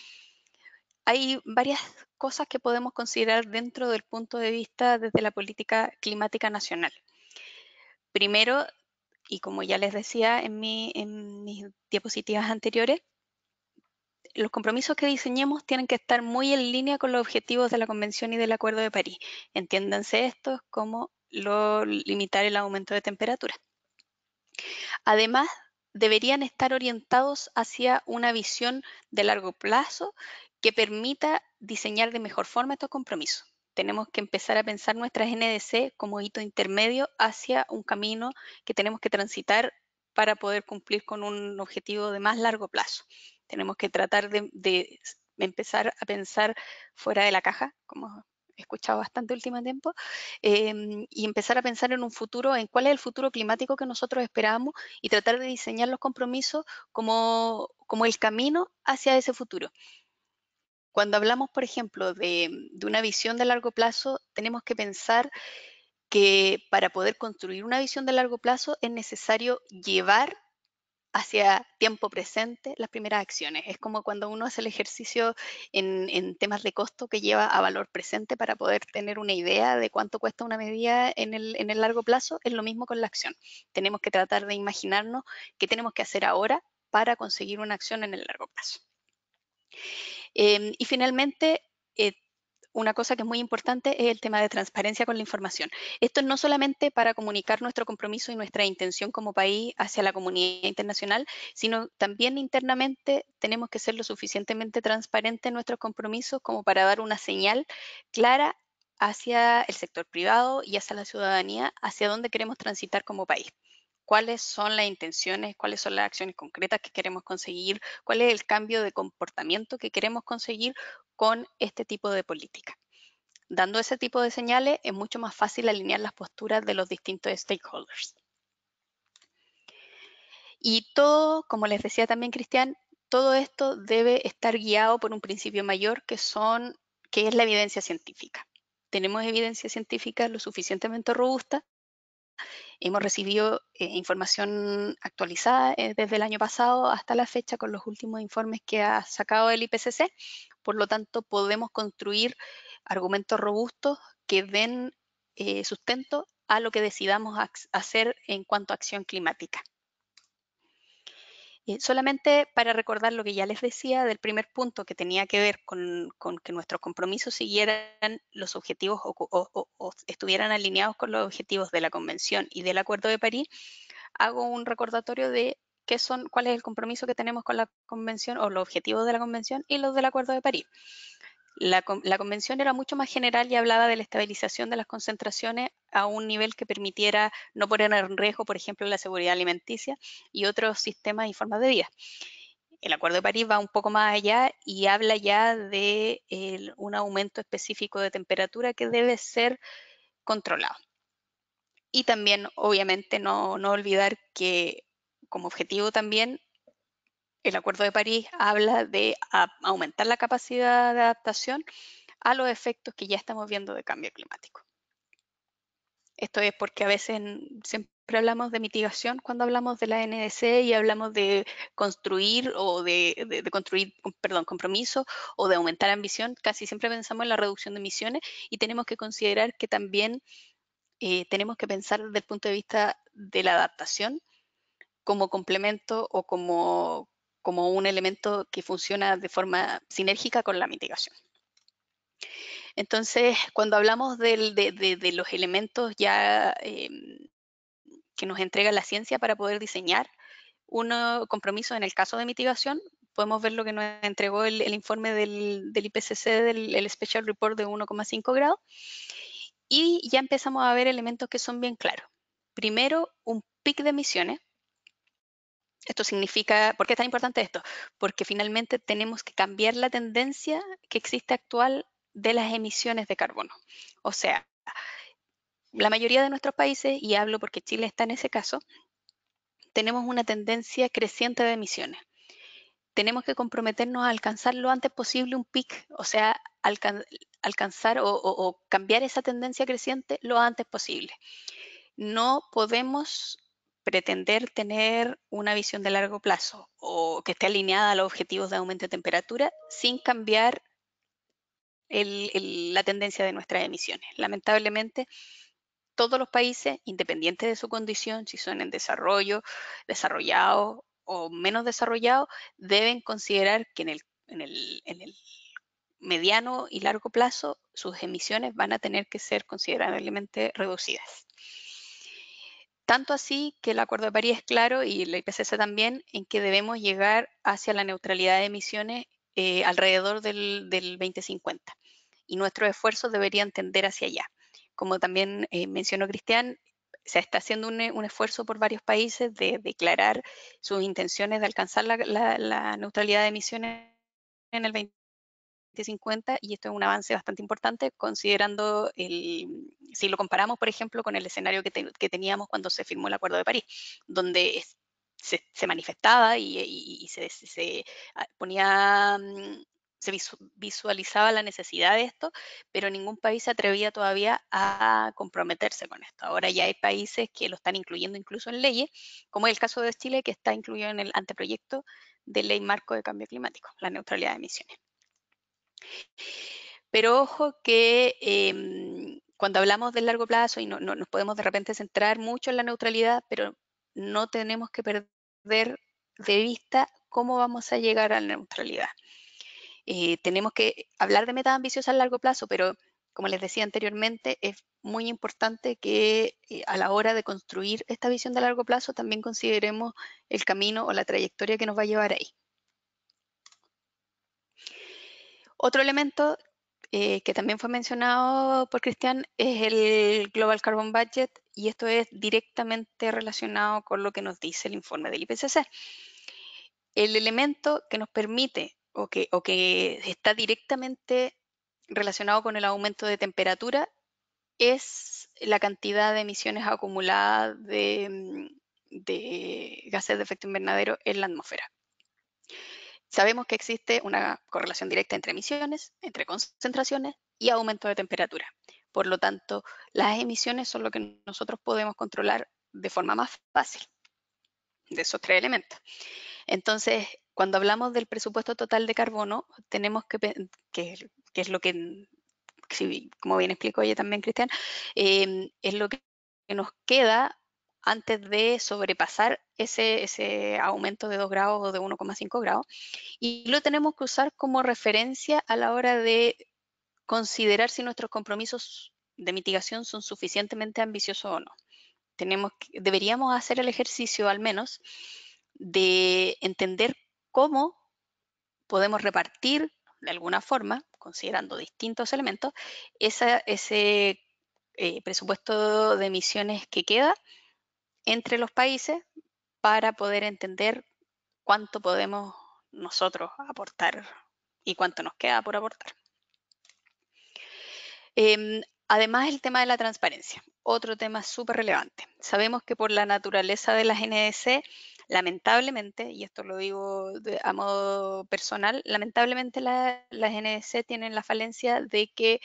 hay varias cosas que podemos considerar dentro del punto de vista desde la política climática nacional. Primero, y como ya les decía en mis diapositivas anteriores, los compromisos que diseñemos tienen que estar muy en línea con los objetivos de la Convención y del Acuerdo de París. Entiéndanse estos como limitar el aumento de temperatura. Además, deberían estar orientados hacia una visión de largo plazo que permita diseñar de mejor forma estos compromisos. Tenemos que empezar a pensar nuestras NDC como hito intermedio hacia un camino que tenemos que transitar para poder cumplir con un objetivo de más largo plazo. Tenemos que tratar de empezar a pensar fuera de la caja, como he escuchado bastante último tiempo, y empezar a pensar en un futuro, en cuál es el futuro climático que nosotros esperamos y tratar de diseñar los compromisos como el camino hacia ese futuro. Cuando hablamos, por ejemplo, de una visión de largo plazo, tenemos que pensar que para poder construir una visión de largo plazo es necesario llevar hacia tiempo presente las primeras acciones. Es como cuando uno hace el ejercicio en temas de costo que lleva a valor presente para poder tener una idea de cuánto cuesta una medida en el largo plazo. Es lo mismo con la acción. Tenemos que tratar de imaginarnos qué tenemos que hacer ahora para conseguir una acción en el largo plazo. Y finalmente, una cosa que es muy importante es el tema de transparencia con la información. Esto no solamente para comunicar nuestro compromiso y nuestra intención como país hacia la comunidad internacional, sino también internamente tenemos que ser lo suficientemente transparentes en nuestros compromisos como para dar una señal clara hacia el sector privado y hacia la ciudadanía, hacia dónde queremos transitar como país. Cuáles son las intenciones, cuáles son las acciones concretas que queremos conseguir, cuál es el cambio de comportamiento que queremos conseguir con este tipo de política. Dando ese tipo de señales es mucho más fácil alinear las posturas de los distintos stakeholders. Y todo, como les decía también Cristian, todo esto debe estar guiado por un principio mayor que es la evidencia científica. Tenemos evidencia científica lo suficientemente robusta. Hemos recibido información actualizada desde el año pasado hasta la fecha con los últimos informes que ha sacado el IPCC. Por lo tanto, podemos construir argumentos robustos que den sustento a lo que decidamos hacer en cuanto a acción climática. Solamente para recordar lo que ya les decía del primer punto que tenía que ver con que nuestros compromisos siguieran los objetivos o estuvieran alineados con los objetivos de la Convención y del Acuerdo de París, hago un recordatorio de cuál es el compromiso que tenemos con la Convención o los objetivos de la Convención y los del Acuerdo de París. La convención era mucho más general y hablaba de la estabilización de las concentraciones a un nivel que permitiera no poner en riesgo, por ejemplo, la seguridad alimenticia y otros sistemas y formas de vida. El Acuerdo de París va un poco más allá y habla ya de un aumento específico de temperatura que debe ser controlado. Y también, obviamente, no olvidar que como objetivo también el Acuerdo de París habla de aumentar la capacidad de adaptación a los efectos que ya estamos viendo de cambio climático. Esto es porque a veces siempre hablamos de mitigación cuando hablamos de la NDC y hablamos de construir o de construir, perdón, compromiso o de aumentar ambición. Casi siempre pensamos en la reducción de emisiones y tenemos que considerar que también tenemos que pensar desde el punto de vista de la adaptación como complemento o como un elemento que funciona de forma sinérgica con la mitigación. Entonces, cuando hablamos de los elementos ya que nos entrega la ciencia para poder diseñar un compromiso en el caso de mitigación, podemos ver lo que nos entregó el informe del IPCC, el Special Report de 1,5 grados, y ya empezamos a ver elementos que son bien claros. Primero, un pic de emisiones. Esto significa, ¿por qué es tan importante esto? Porque finalmente tenemos que cambiar la tendencia que existe actual de las emisiones de carbono. O sea, la mayoría de nuestros países, y hablo porque Chile está en ese caso, tenemos una tendencia creciente de emisiones. Tenemos que comprometernos a alcanzar lo antes posible un pic, o sea, alcanzar o cambiar esa tendencia creciente lo antes posible. No podemos pretender tener una visión de largo plazo o que esté alineada a los objetivos de aumento de temperatura sin cambiar la tendencia de nuestras emisiones. Lamentablemente, todos los países, independientes de su condición, si son en desarrollo, desarrollados o menos desarrollados, deben considerar que en el mediano y largo plazo sus emisiones van a tener que ser considerablemente reducidas. Tanto así que el Acuerdo de París es claro y el IPCC también en que debemos llegar hacia la neutralidad de emisiones alrededor del 2050 y nuestros esfuerzos deberían tender hacia allá. Como también mencionó Cristian, se está haciendo un esfuerzo por varios países de declarar sus intenciones de alcanzar la neutralidad de emisiones en el 2050 y esto es un avance bastante importante considerando si lo comparamos, por ejemplo, con el escenario que teníamos cuando se firmó el Acuerdo de París, donde se manifestaba y se ponía, se visualizaba la necesidad de esto, pero ningún país se atrevía todavía a comprometerse con esto. Ahora ya hay países que lo están incluyendo incluso en leyes, como es el caso de Chile, que está incluido en el anteproyecto de ley marco de cambio climático, la neutralidad de emisiones. Pero ojo que cuando hablamos del largo plazo y nos podemos de repente centrar mucho en la neutralidad, pero no tenemos que perder de vista cómo vamos a llegar a la neutralidad. Tenemos que hablar de metas ambiciosas a largo plazo, pero como les decía anteriormente, es muy importante que a la hora de construir esta visión de largo plazo también consideremos el camino o la trayectoria que nos va a llevar ahí. Otro elemento que también fue mencionado por Cristian es el Global Carbon Budget, y esto es directamente relacionado con lo que nos dice el informe del IPCC. El elemento que nos permite o que está directamente relacionado con el aumento de temperatura es la cantidad de emisiones acumuladas de gases de efecto invernadero en la atmósfera. Sabemos que existe una correlación directa entre emisiones, entre concentraciones y aumento de temperatura. Por lo tanto, las emisiones son lo que nosotros podemos controlar de forma más fácil de esos tres elementos. Entonces, cuando hablamos del presupuesto total de carbono, tenemos que es lo que, como bien explicó ella también, Cristian, es lo que nos queda antes de sobrepasar ese aumento de 2 grados o de 1,5 grados, y lo tenemos que usar como referencia a la hora de considerar si nuestros compromisos de mitigación son suficientemente ambiciosos o no. Deberíamos hacer el ejercicio al menos de entender cómo podemos repartir de alguna forma, considerando distintos elementos, ese presupuesto de emisiones que queda entre los países para poder entender cuánto podemos nosotros aportar y cuánto nos queda por aportar. Además, el tema de la transparencia, otro tema súper relevante. Sabemos que por la naturaleza de las NDC, lamentablemente, y esto lo digo a modo personal, lamentablemente las NDC tienen la falencia de que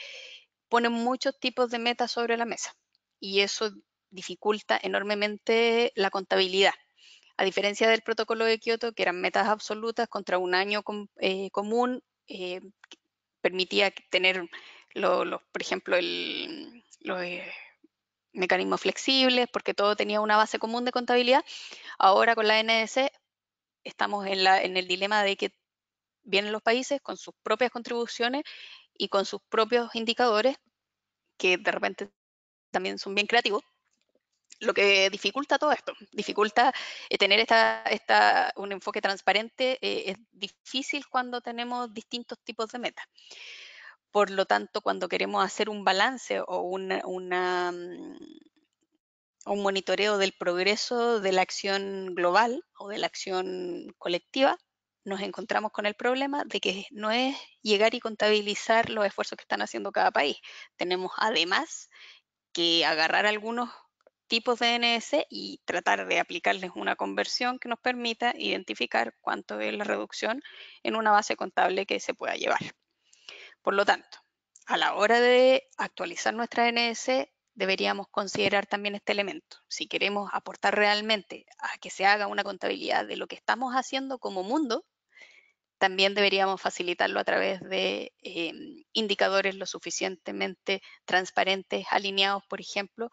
ponen muchos tipos de metas sobre la mesa, y eso dificulta enormemente la contabilidad. A diferencia del protocolo de Kioto, que eran metas absolutas contra un año común, permitía tener, por ejemplo, los mecanismos flexibles, porque todo tenía una base común de contabilidad. Ahora con la NDC estamos en el dilema de que vienen los países con sus propias contribuciones y con sus propios indicadores, que de repente también son bien creativos, lo que dificulta todo esto, dificulta tener un enfoque transparente. Es difícil cuando tenemos distintos tipos de metas. Por lo tanto, cuando queremos hacer un balance o un monitoreo del progreso de la acción global o de la acción colectiva, nos encontramos con el problema de que no es llegar y contabilizar los esfuerzos que están haciendo cada país. Tenemos además que agarrar algunos tipos de NS y tratar de aplicarles una conversión que nos permita identificar cuánto es la reducción en una base contable que se pueda llevar. Por lo tanto, a la hora de actualizar nuestra NS, deberíamos considerar también este elemento. Si queremos aportar realmente a que se haga una contabilidad de lo que estamos haciendo como mundo, también deberíamos facilitarlo a través de indicadores lo suficientemente transparentes, alineados, por ejemplo,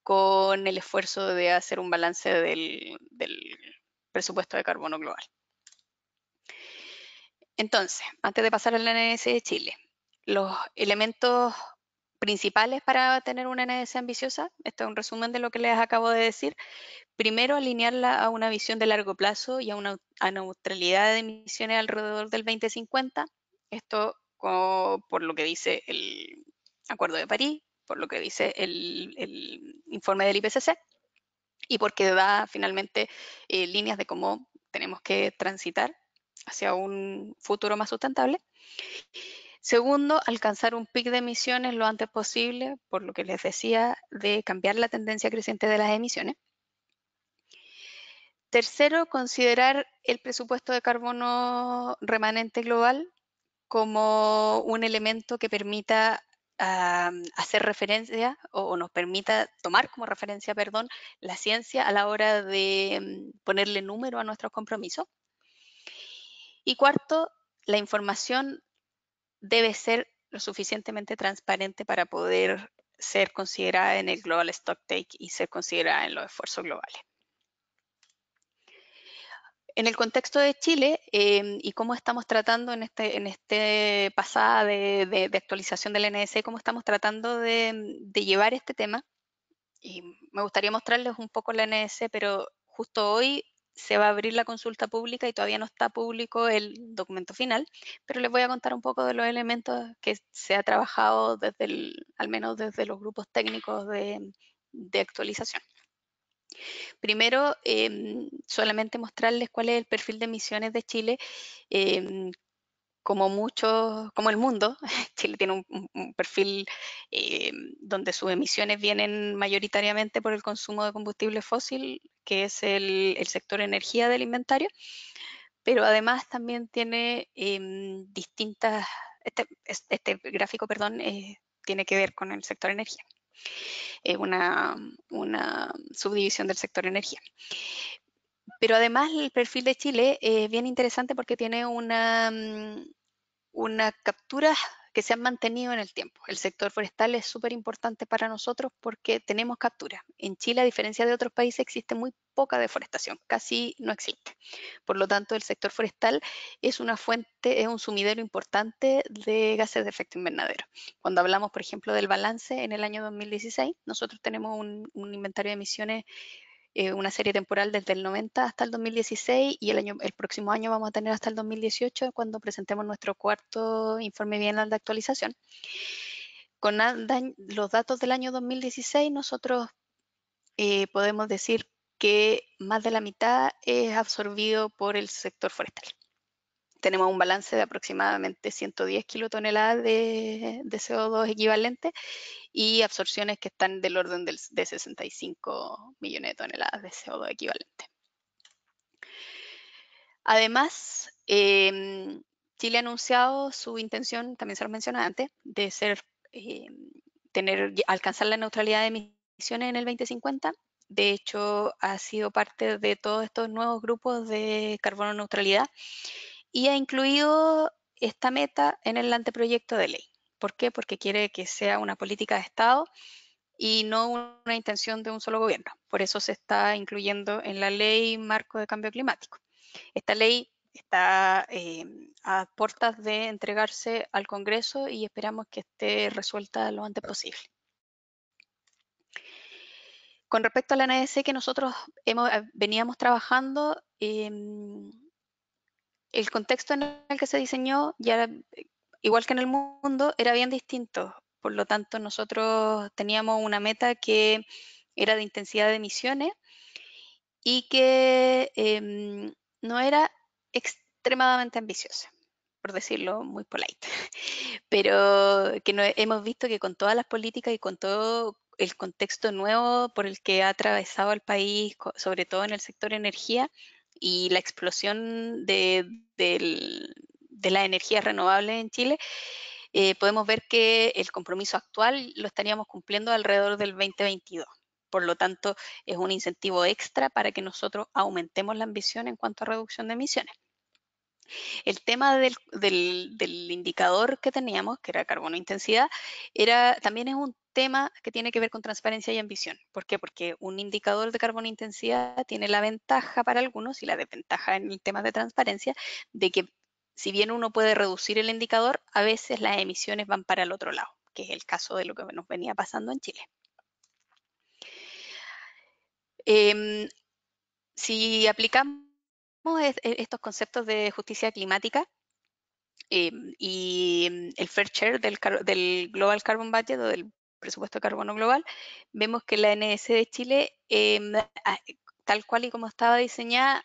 con el esfuerzo de hacer un balance del presupuesto de carbono global. Entonces, antes de pasar al NDC de Chile, los elementos principales para tener una NDC ambiciosa, esto es un resumen de lo que les acabo de decir. Primero, alinearla a una visión de largo plazo y a una neutralidad de emisiones alrededor del 2050. Esto por lo que dice el Acuerdo de París, por lo que dice el informe del IPCC, y porque da finalmente líneas de cómo tenemos que transitar hacia un futuro más sustentable. Segundo, alcanzar un pic de emisiones lo antes posible, por lo que les decía, de cambiar la tendencia creciente de las emisiones. Tercero, considerar el presupuesto de carbono remanente global como un elemento que permita hacer referencia o nos permita tomar como referencia, la ciencia a la hora de ponerle número a nuestros compromisos. Y cuarto, la información debe ser lo suficientemente transparente para poder ser considerada en el Global Stocktake y ser considerada en los esfuerzos globales. En el contexto de Chile y cómo estamos tratando en este pasada de actualización del NDC, cómo estamos tratando de llevar este tema. Y me gustaría mostrarles un poco la NDC, pero justo hoy se va a abrir la consulta pública y todavía no está público el documento final, pero les voy a contar un poco de los elementos que se ha trabajado al menos desde los grupos técnicos de actualización. Primero, solamente mostrarles cuál es el perfil de emisiones de Chile. Como el mundo, Chile tiene un perfil donde sus emisiones vienen mayoritariamente por el consumo de combustible fósil, que es el sector energía del inventario, pero además también tiene distintas, este gráfico, perdón, tiene que ver con el sector energía, una subdivisión del sector energía. Pero además el perfil de Chile es bien interesante porque tiene una captura que se han mantenido en el tiempo. El sector forestal es súper importante para nosotros porque tenemos captura. En Chile, a diferencia de otros países, existe muy poca deforestación, casi no existe. Por lo tanto, el sector forestal es una fuente, es un sumidero importante de gases de efecto invernadero. Cuando hablamos, por ejemplo, del balance en el año 2016, nosotros tenemos un inventario de emisiones, una serie temporal desde el 90 hasta el 2016 y el próximo año vamos a tener hasta el 2018 cuando presentemos nuestro cuarto informe bienal de actualización. Con los datos del año 2016 nosotros podemos decir que más de la mitad es absorbido por el sector forestal. Tenemos un balance de aproximadamente 110 kilotoneladas de CO2 equivalente y absorciones que están del orden de 65 millones de toneladas de CO2 equivalente. Además, Chile ha anunciado su intención, también se lo mencioné antes, de alcanzar la neutralidad de emisiones en el 2050. De hecho, ha sido parte de todos estos nuevos grupos de carbono neutralidad y ha incluido esta meta en el anteproyecto de ley. ¿Por qué? Porque quiere que sea una política de Estado y no una intención de un solo gobierno. Por eso se está incluyendo en la ley marco de cambio climático. Esta ley está a puertas de entregarse al Congreso y esperamos que esté resuelta lo antes posible. Con respecto a la NDC que nosotros veníamos trabajando, el contexto en el que se diseñó, ya igual que en el mundo, era bien distinto. Por lo tanto, nosotros teníamos una meta que era de intensidad de emisiones y que no era extremadamente ambiciosa, por decirlo muy polite, pero que hemos visto que con todas las políticas y con todo el contexto nuevo por el que ha atravesado el país, sobre todo en el sector energía y la explosión de las energías renovables en Chile, podemos ver que el compromiso actual lo estaríamos cumpliendo alrededor del 2022. Por lo tanto, es un incentivo extra para que nosotros aumentemos la ambición en cuanto a reducción de emisiones. El tema del indicador que teníamos, que era carbono intensidad, también es un tema que tiene que ver con transparencia y ambición. ¿Por qué? Porque un indicador de carbono intensidad tiene la ventaja para algunos y la desventaja en el tema de transparencia de que si bien uno puede reducir el indicador, a veces las emisiones van para el otro lado, que es el caso de lo que nos venía pasando en Chile. Si aplicamos estos conceptos de justicia climática y el fair share del Global Carbon Budget o del presupuesto de carbono global, vemos que la NDC de Chile, tal cual y como estaba diseñada,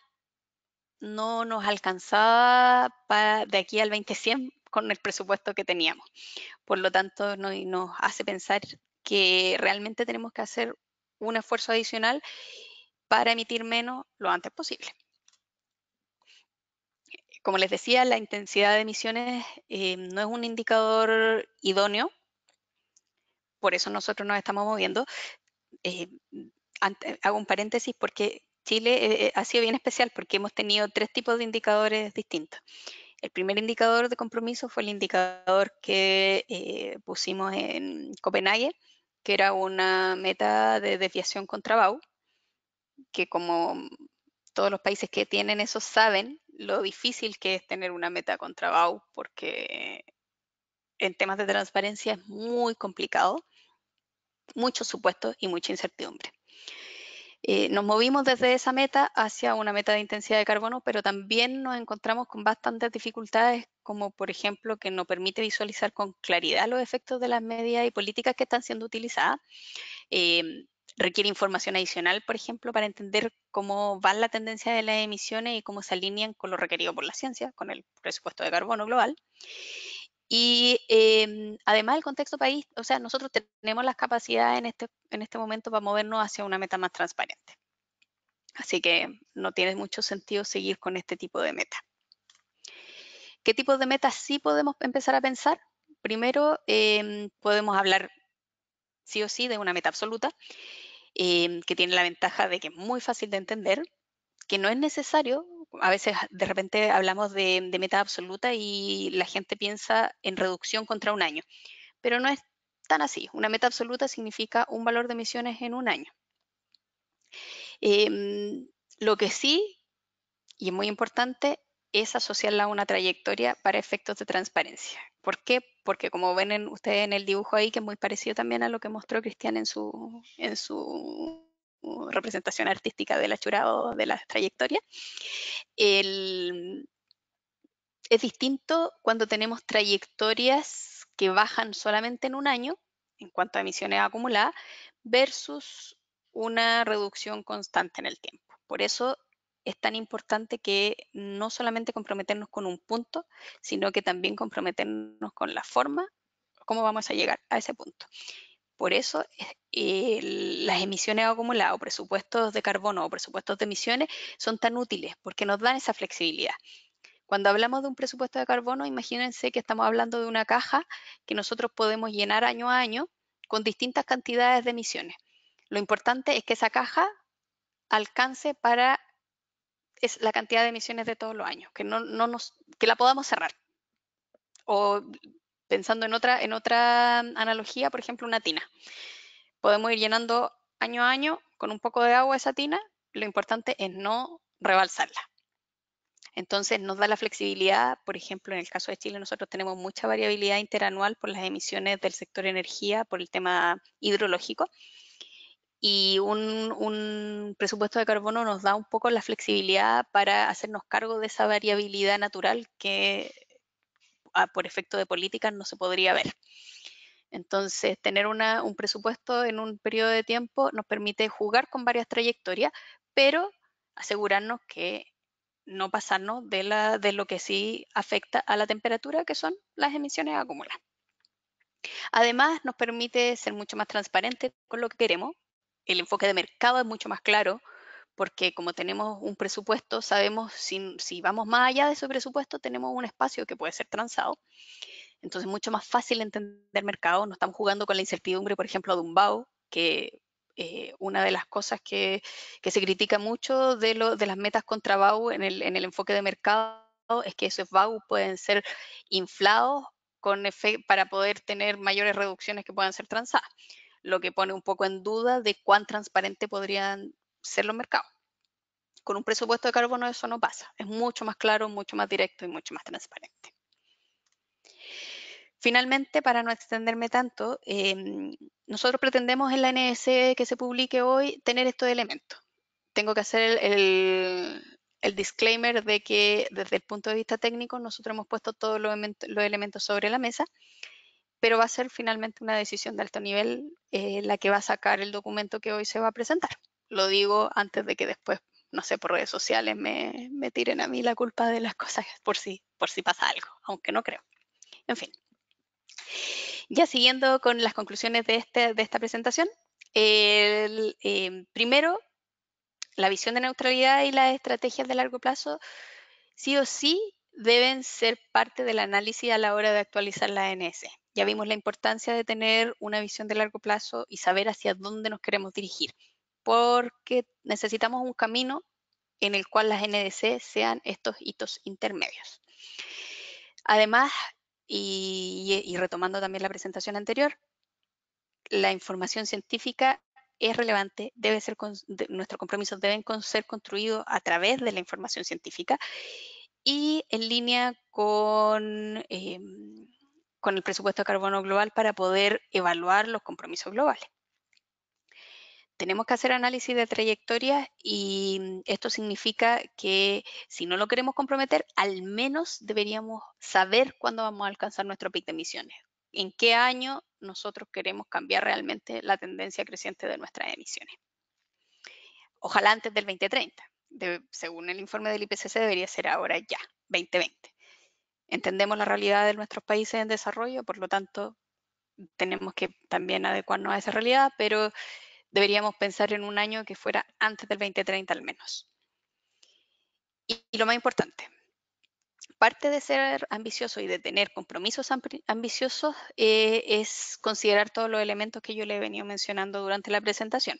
no nos alcanzaba de aquí al 2100 con el presupuesto que teníamos. Por lo tanto, nos hace pensar que realmente tenemos que hacer un esfuerzo adicional para emitir menos lo antes posible. Como les decía, la intensidad de emisiones no es un indicador idóneo, por eso nosotros nos estamos moviendo. Hago un paréntesis porque Chile ha sido bien especial porque hemos tenido 3 tipos de indicadores distintos. El primer indicador de compromiso fue el indicador que pusimos en Copenhague, que era una meta de desviación contra BAU, que como todos los países que tienen eso saben lo difícil que es tener una meta contra BAU, porque en temas de transparencia es muy complicado, muchos supuestos y mucha incertidumbre. Nos movimos desde esa meta hacia una meta de intensidad de carbono, pero también nos encontramos con bastantes dificultades, como por ejemplo que no permite visualizar con claridad los efectos de las medidas y políticas que están siendo utilizadas. Requiere información adicional, por ejemplo, para entender cómo va la tendencia de las emisiones y cómo se alinean con lo requerido por la ciencia, con el presupuesto de carbono global. Y además el contexto país, o sea, nosotros tenemos las capacidades en este momento para movernos hacia una meta más transparente. Así que no tiene mucho sentido seguir con este tipo de meta. ¿Qué tipos de metas sí podemos empezar a pensar? Primero, podemos hablar sí o sí de una meta absoluta, que tiene la ventaja de que es muy fácil de entender, que no es necesario. A veces de repente hablamos de meta absoluta y la gente piensa en reducción contra un año, pero no es tan así. Una meta absoluta significa un valor de emisiones en un año. Lo que sí, y es muy importante, es asociarla a una trayectoria para efectos de transparencia. ¿Por qué? Porque como ven ustedes en el dibujo ahí, que es muy parecido también a lo que mostró Cristian en su representación artística del achurado de la trayectoria, es distinto cuando tenemos trayectorias que bajan solamente en un año, en cuanto a emisiones acumuladas, versus una reducción constante en el tiempo. Por eso es tan importante que no solamente comprometernos con un punto, sino que también comprometernos con la forma, cómo vamos a llegar a ese punto. Por eso las emisiones acumuladas o presupuestos de carbono o presupuestos de emisiones son tan útiles porque nos dan esa flexibilidad. Cuando hablamos de un presupuesto de carbono, imagínense que estamos hablando de una caja que nosotros podemos llenar año a año con distintas cantidades de emisiones. Lo importante es que esa caja alcance para la cantidad de emisiones de todos los años, que la podamos cerrar. O pensando en otra analogía, por ejemplo, una tina. Podemos ir llenando año a año con un poco de agua esa tina, lo importante es no rebalsarla. Entonces nos da la flexibilidad, por ejemplo, en el caso de Chile nosotros tenemos mucha variabilidad interanual por las emisiones del sector energía, por el tema hidrológico, y un presupuesto de carbono nos da un poco la flexibilidad para hacernos cargo de esa variabilidad natural que por efecto de políticas no se podría ver. Entonces, tener un presupuesto en un periodo de tiempo nos permite jugar con varias trayectorias, pero asegurarnos que no pasarnos de lo que sí afecta a la temperatura, que son las emisiones acumuladas. Además, nos permite ser mucho más transparentes con lo que queremos. El enfoque de mercado es mucho más claro, porque como tenemos un presupuesto, sabemos si vamos más allá de ese presupuesto, tenemos un espacio que puede ser transado. Entonces, mucho más fácil entender el mercado. No estamos jugando con la incertidumbre, por ejemplo, de un BAU, que una de las cosas que se critica mucho de las metas contra BAU en el enfoque de mercado es que esos BAU pueden ser inflados para poder tener mayores reducciones que puedan ser transadas, lo que pone un poco en duda de cuán transparente podrían ser los mercados. Con un presupuesto de carbono eso no pasa, es mucho más claro, mucho más directo y mucho más transparente. Finalmente, para no extenderme tanto, nosotros pretendemos en la NDC que se publique hoy tener estos elementos. Tengo que hacer el disclaimer de que desde el punto de vista técnico nosotros hemos puesto todos los elementos sobre la mesa, pero va a ser finalmente una decisión de alto nivel la que va a sacar el documento que hoy se va a presentar. Lo digo antes de que después, no sé, por redes sociales me tiren a mí la culpa de las cosas por si pasa algo, aunque no creo. En fin. Ya siguiendo con las conclusiones de esta presentación, primero, la visión de neutralidad y las estrategias de largo plazo sí o sí deben ser parte del análisis a la hora de actualizar la ANS. Ya vimos la importancia de tener una visión de largo plazo y saber hacia dónde nos queremos dirigir, porque necesitamos un camino en el cual las NDC sean estos hitos intermedios. Además, y retomando también la presentación anterior, la información científica es relevante, nuestros compromisos deben ser construidos a través de la información científica y en línea con el presupuesto de carbono global para poder evaluar los compromisos globales. Tenemos que hacer análisis de trayectorias y esto significa que si no lo queremos comprometer, al menos deberíamos saber cuándo vamos a alcanzar nuestro pic de emisiones. En qué año nosotros queremos cambiar realmente la tendencia creciente de nuestras emisiones. Ojalá antes del 2030. Según el informe del IPCC debería ser ahora ya, 2020. Entendemos la realidad de nuestros países en desarrollo, por lo tanto tenemos que también adecuarnos a esa realidad, pero deberíamos pensar en un año que fuera antes del 2030 al menos. Y lo más importante, parte de ser ambicioso y de tener compromisos ambiciosos es considerar todos los elementos que yo le he venido mencionando durante la presentación.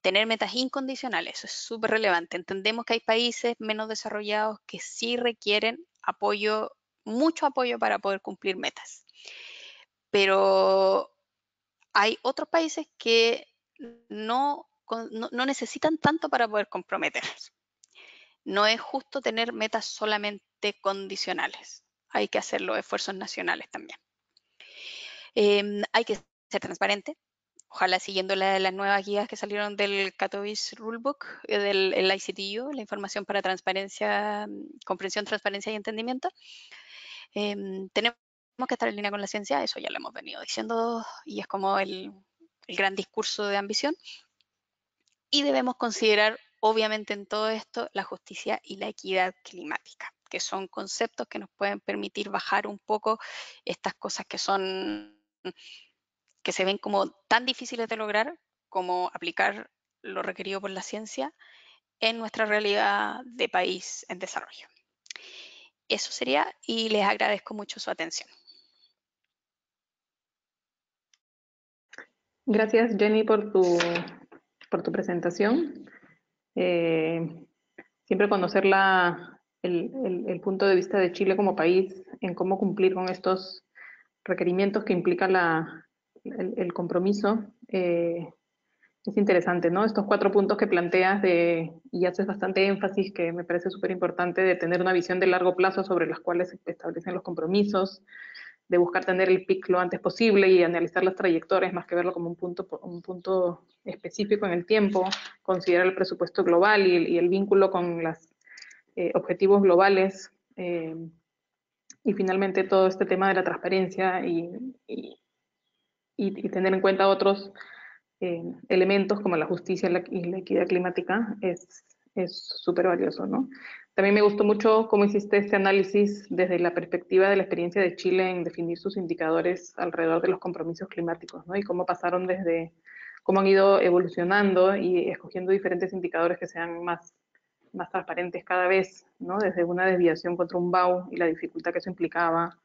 Tener metas incondicionales, eso es súper relevante. Entendemos que hay países menos desarrollados que sí requieren apoyo, mucho apoyo para poder cumplir metas. Pero hay otros países que no necesitan tanto para poder comprometerse. No es justo tener metas solamente condicionales. Hay que hacer los esfuerzos nacionales también. Hay que ser transparente. Ojalá siguiendo las nuevas guías que salieron del Katowice Rulebook, del ICTU, la información para transparencia, comprensión, transparencia y entendimiento. Tenemos que estar en línea con la ciencia, eso ya lo hemos venido diciendo y es como el gran discurso de ambición. Y debemos considerar, obviamente, en todo esto, la justicia y la equidad climática, que son conceptos que nos pueden permitir bajar un poco estas cosas que se ven como tan difíciles de lograr como aplicar lo requerido por la ciencia en nuestra realidad de país en desarrollo. Eso sería, y les agradezco mucho su atención. Gracias, Jenny, por tu presentación. Siempre conocer el punto de vista de Chile como país en cómo cumplir con estos requerimientos que implica el compromiso es interesante, ¿no? Estos 4 puntos que planteas y haces bastante énfasis, que me parece súper importante, de tener una visión de largo plazo sobre las cuales se establecen los compromisos, de buscar tener el PIC lo antes posible y analizar las trayectorias más que verlo como un punto específico en el tiempo, considerar el presupuesto global y el vínculo con los objetivos globales, y finalmente todo este tema de la transparencia y tener en cuenta otros elementos como la justicia y la equidad climática es súper valioso, ¿no? También me gustó mucho cómo hiciste este análisis desde la perspectiva de la experiencia de Chile en definir sus indicadores alrededor de los compromisos climáticos, ¿no? Y cómo pasaron cómo han ido evolucionando y escogiendo diferentes indicadores que sean más transparentes cada vez, ¿no? Desde una desviación contra un BAU y la dificultad que eso implicaba,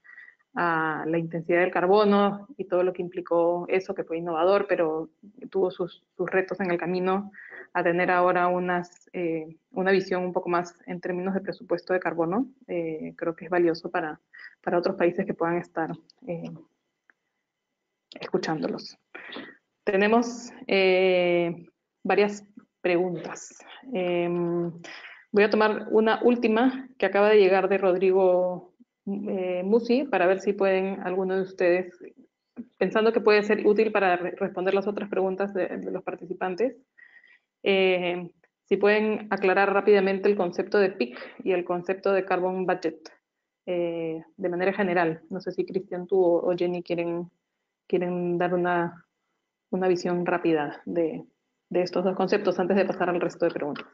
a la intensidad del carbono y todo lo que implicó eso, que fue innovador, pero tuvo sus retos en el camino, a tener ahora una visión un poco más en términos de presupuesto de carbono. Creo que es valioso para otros países que puedan estar escuchándolos. Tenemos varias preguntas. Voy a tomar una última que acaba de llegar de Rodrigo Musi, para ver si pueden alguno de ustedes, pensando que puede ser útil para responder las otras preguntas de los participantes, si pueden aclarar rápidamente el concepto de PIC y el concepto de Carbon Budget, de manera general. No sé si Cristian, tú o Jenny quieren dar una visión rápida de estos dos conceptos antes de pasar al resto de preguntas.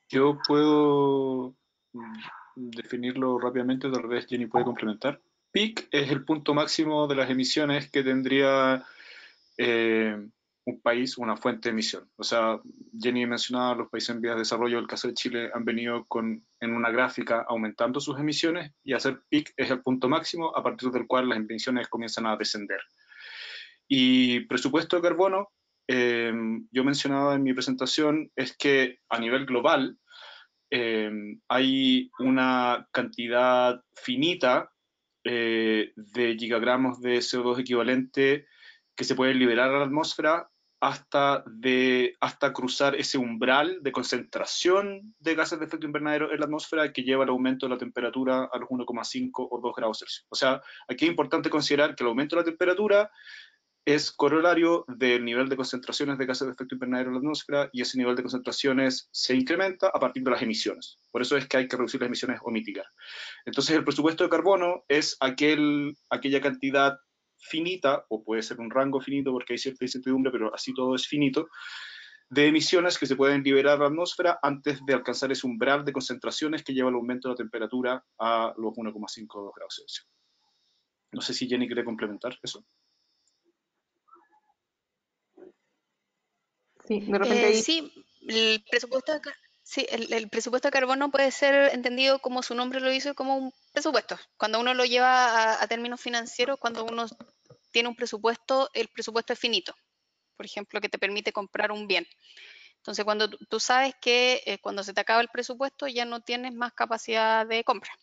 Yo puedo definirlo rápidamente, tal vez Jenny puede complementar. PIC es el punto máximo de las emisiones que tendría un país, una fuente de emisión. O sea, Jenny mencionaba los países en vías de desarrollo, el caso de Chile, han venido en una gráfica aumentando sus emisiones, y hacer PIC es el punto máximo a partir del cual las emisiones comienzan a descender. Y presupuesto de carbono, yo mencionaba en mi presentación, es que a nivel global hay una cantidad finita de gigagramos de CO2 equivalente que se pueden liberar a la atmósfera hasta cruzar ese umbral de concentración de gases de efecto invernadero en la atmósfera que lleva al aumento de la temperatura a los 1,5 o 2 grados Celsius. O sea, aquí es importante considerar que el aumento de la temperatura es corolario del nivel de concentraciones de gases de efecto invernadero en la atmósfera, y ese nivel de concentraciones se incrementa a partir de las emisiones. Por eso es que hay que reducir las emisiones o mitigar. Entonces, el presupuesto de carbono es aquella cantidad finita, o puede ser un rango finito porque hay cierta incertidumbre, pero así todo es finito, de emisiones que se pueden liberar a la atmósfera antes de alcanzar ese umbral de concentraciones que lleva al aumento de la temperatura a los 1,5 o 2 grados Celsius. No sé si Jenny quiere complementar eso. Sí, de repente ahí... Sí, el presupuesto de carbono puede ser entendido como su nombre lo dice, como un presupuesto. Cuando uno lo lleva a términos financieros, cuando uno tiene un presupuesto, el presupuesto es finito. Por ejemplo, que te permite comprar un bien. Entonces, cuando tú sabes que cuando se te acaba el presupuesto ya no tienes más capacidad de compra.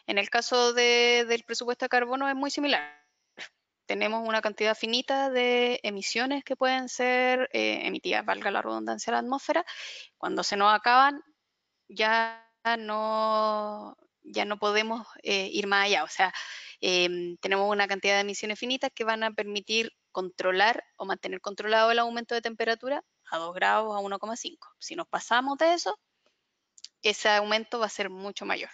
En el caso del presupuesto de carbono es muy similar. Tenemos una cantidad finita de emisiones que pueden ser emitidas, valga la redundancia, a la atmósfera. Cuando se nos acaban, ya no podemos ir más allá. O sea, tenemos una cantidad de emisiones finitas que van a permitir controlar o mantener controlado el aumento de temperatura a 2 grados, a 1,5. Si nos pasamos de eso, ese aumento va a ser mucho mayor.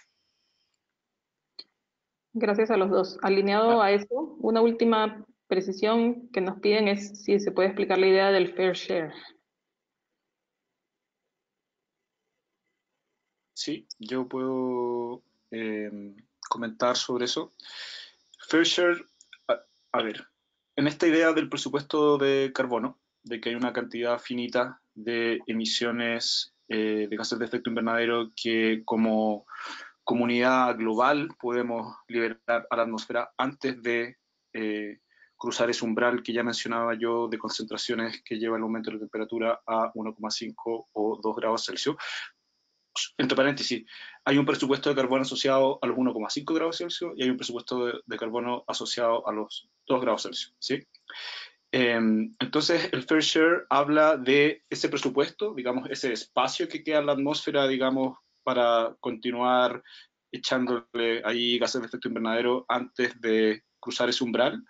Gracias a los dos. Alineado a eso, una última precisión que nos piden es si se puede explicar la idea del fair share. Sí, yo puedo comentar sobre eso. Fair share, a ver, en esta idea del presupuesto de carbono, de que hay una cantidad finita de emisiones de gases de efecto invernadero que como comunidad global podemos liberar a la atmósfera antes de cruzar ese umbral que ya mencionaba yo de concentraciones que lleva el aumento de la temperatura a 1,5 o 2 grados Celsius. Entre paréntesis, hay un presupuesto de carbono asociado a los 1,5 grados Celsius y hay un presupuesto de carbono asociado a los 2 grados Celsius, ¿sí? Entonces, el Fair Share habla de ese presupuesto, digamos, ese espacio que queda en la atmósfera, digamos, para continuar echándole ahí gases de efecto invernadero antes de cruzar ese umbral,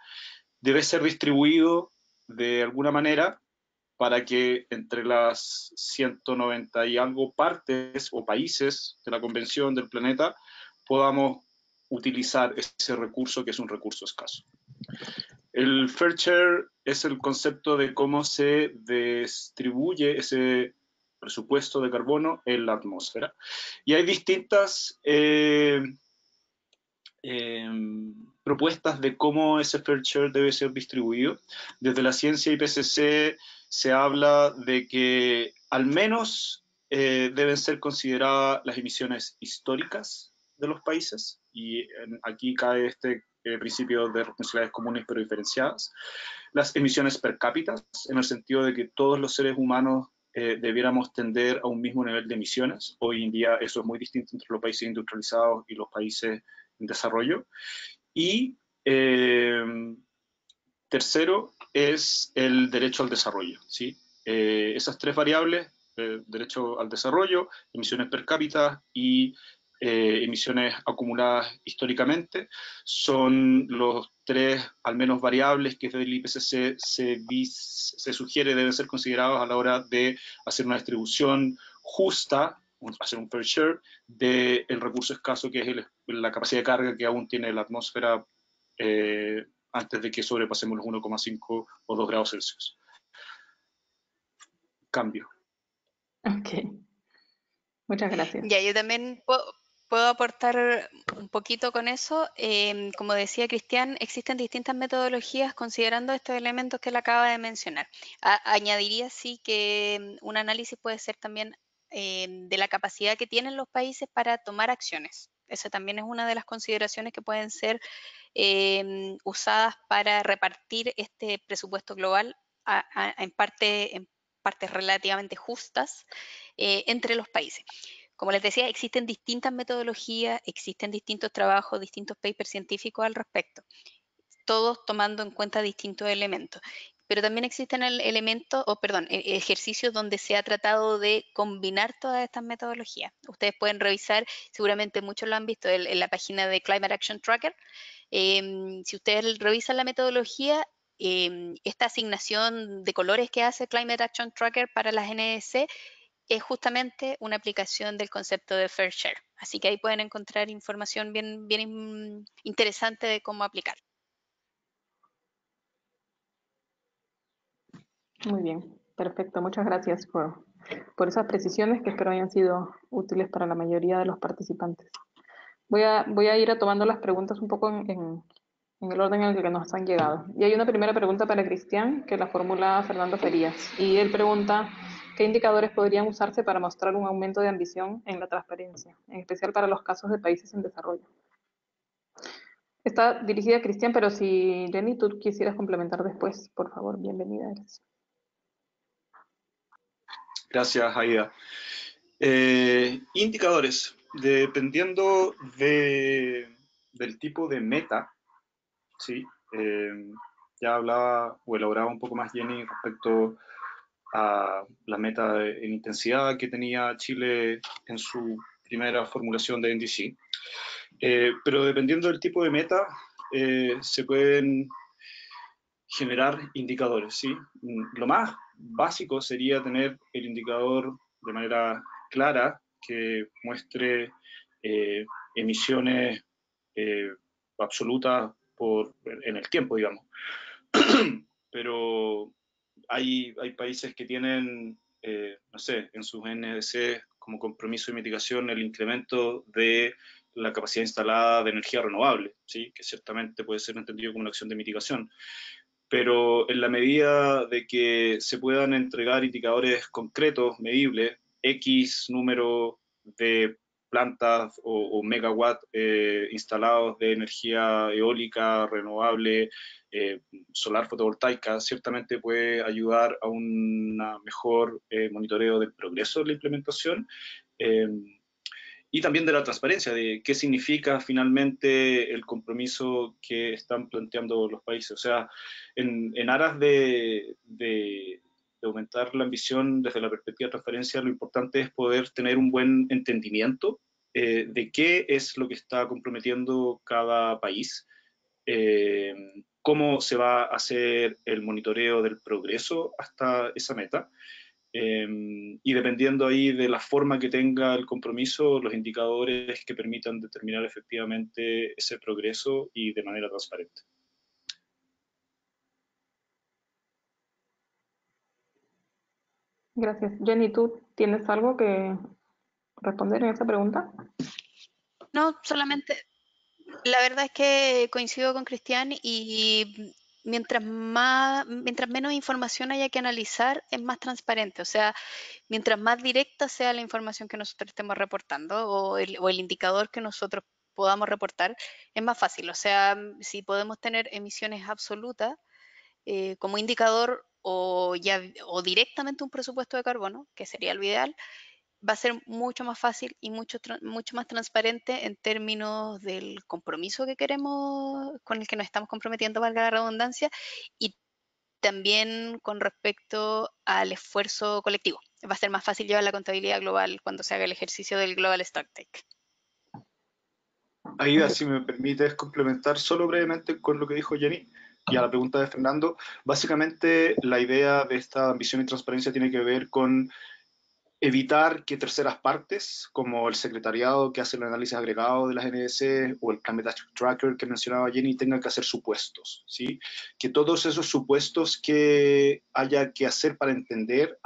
debe ser distribuido de alguna manera para que entre las 190 y algo partes o países de la Convención del planeta podamos utilizar ese recurso que es un recurso escaso. El fair share es el concepto de cómo se distribuye ese presupuesto de carbono en la atmósfera. Y hay distintas propuestas de cómo ese fair share debe ser distribuido. Desde la ciencia IPCC se habla de que al menos deben ser consideradas las emisiones históricas de los países, y aquí cae este principio de responsabilidades comunes pero diferenciadas. Las emisiones per cápita, en el sentido de que todos los seres humanos debiéramos tender a un mismo nivel de emisiones. Hoy en día eso es muy distinto entre los países industrializados y los países en desarrollo. Y tercero es el derecho al desarrollo, ¿sí? Esas tres variables, derecho al desarrollo, emisiones per cápita y emisiones acumuladas históricamente, son los tres, al menos, variables que desde el IPCC se sugiere deben ser considerados a la hora de hacer una distribución justa, hacer un fair share del recurso escaso que es la capacidad de carga que aún tiene la atmósfera antes de que sobrepasemos los 1,5 o 2 grados Celsius. Cambio. Ok. Muchas gracias. Ya, yo también puedo aportar un poquito con eso. Como decía Cristian, existen distintas metodologías considerando estos elementos que él acaba de mencionar. Añadiría sí que un análisis puede ser también de la capacidad que tienen los países para tomar acciones. Esa también es una de las consideraciones que pueden ser usadas para repartir este presupuesto global en partes relativamente justas entre los países. Como les decía, existen distintas metodologías, existen distintos trabajos, distintos papers científicos al respecto. todos tomando en cuenta distintos elementos. Pero también existen ejercicios donde se ha tratado de combinar todas estas metodologías. Ustedes pueden revisar, seguramente muchos lo han visto en la página de Climate Action Tracker. Si ustedes revisan la metodología, esta asignación de colores que hace Climate Action Tracker para las NDC es justamente una aplicación del concepto de Fair Share. Así que ahí pueden encontrar información bien interesante de cómo aplicar. Muy bien, perfecto. Muchas gracias por esas precisiones que espero hayan sido útiles para la mayoría de los participantes. Voy a ir tomando las preguntas un poco en el orden en el que nos han llegado. Y hay una primera pregunta para Cristian, que la formula Fernando Ferías. Y él pregunta, ¿qué indicadores podrían usarse para mostrar un aumento de ambición en la transparencia, en especial para los casos de países en desarrollo? Está dirigida a Cristian, pero si Jenny, tú quisieras complementar después, por favor, bienvenida eres. Gracias, Aida. Indicadores. Dependiendo del tipo de meta, ¿sí? Ya hablaba o elaboraba un poco más Jenny respecto a la meta en intensidad que tenía Chile en su primera formulación de NDC. Pero dependiendo del tipo de meta, se pueden generar indicadores, ¿sí? Lo más básico sería tener el indicador de manera clara que muestre emisiones absolutas en el tiempo, digamos. Pero hay países que tienen, no sé, en sus NDC como compromiso de mitigación el incremento de la capacidad instalada de energía renovable, ¿sí? Que ciertamente puede ser entendido como una acción de mitigación. Pero en la medida de que se puedan entregar indicadores concretos, medibles, X número de plantas o megawatt instalados de energía eólica, renovable, solar fotovoltaica, ciertamente puede ayudar a un mejor monitoreo del progreso de la implementación. Y también de la transparencia, de qué significa finalmente el compromiso que están planteando los países. O sea, en aras de aumentar la ambición desde la perspectiva de transparencia, lo importante es poder tener un buen entendimiento de qué es lo que está comprometiendo cada país, cómo se va a hacer el monitoreo del progreso hasta esa meta. Y dependiendo ahí de la forma que tenga el compromiso, los indicadores que permitan determinar efectivamente ese progreso y de manera transparente. Gracias. Jenny, ¿tú tienes algo que responder en esa pregunta? No, solamente, la verdad es que coincido con Cristian y mientras menos información haya que analizar, es más transparente. O sea, mientras más directa sea la información que nosotros estemos reportando o el indicador que nosotros podamos reportar, es más fácil. O sea, si podemos tener emisiones absolutas como indicador o directamente un presupuesto de carbono, que sería lo ideal, va a ser mucho más fácil y mucho más transparente en términos del compromiso que queremos, con el que nos estamos comprometiendo, valga la redundancia, y también con respecto al esfuerzo colectivo. Va a ser más fácil llevar la contabilidad global cuando se haga el ejercicio del Global Stocktake. Aida, si me permites complementar solo brevemente con lo que dijo Jenny y a la pregunta de Fernando, básicamente la idea de esta ambición y transparencia tiene que ver con evitar que terceras partes, como el secretariado que hace el análisis agregado de las NDC o el Climate Action Tracker que mencionaba Jenny, tengan que hacer supuestos, ¿sí? Que todos esos supuestos que haya que hacer para entender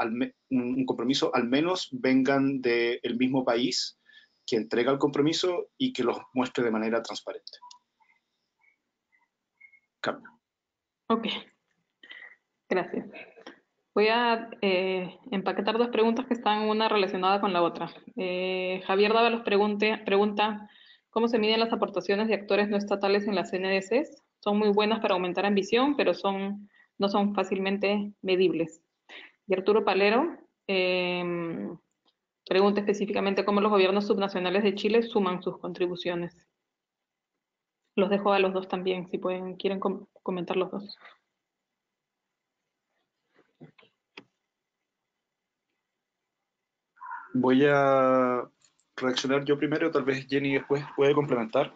un compromiso al menos vengan del mismo país que entrega el compromiso y que los muestre de manera transparente. Cambio. Ok, gracias. Voy a empaquetar dos preguntas que están una relacionada con la otra. Javier Dávalos pregunta, ¿cómo se miden las aportaciones de actores no estatales en las NDCs? Son muy buenas para aumentar ambición, pero no son fácilmente medibles. Y Arturo Palero pregunta específicamente cómo los gobiernos subnacionales de Chile suman sus contribuciones. Los dejo a los dos también, si pueden, quieren comentar los dos. Voy a reaccionar yo primero, tal vez Jenny después puede complementar.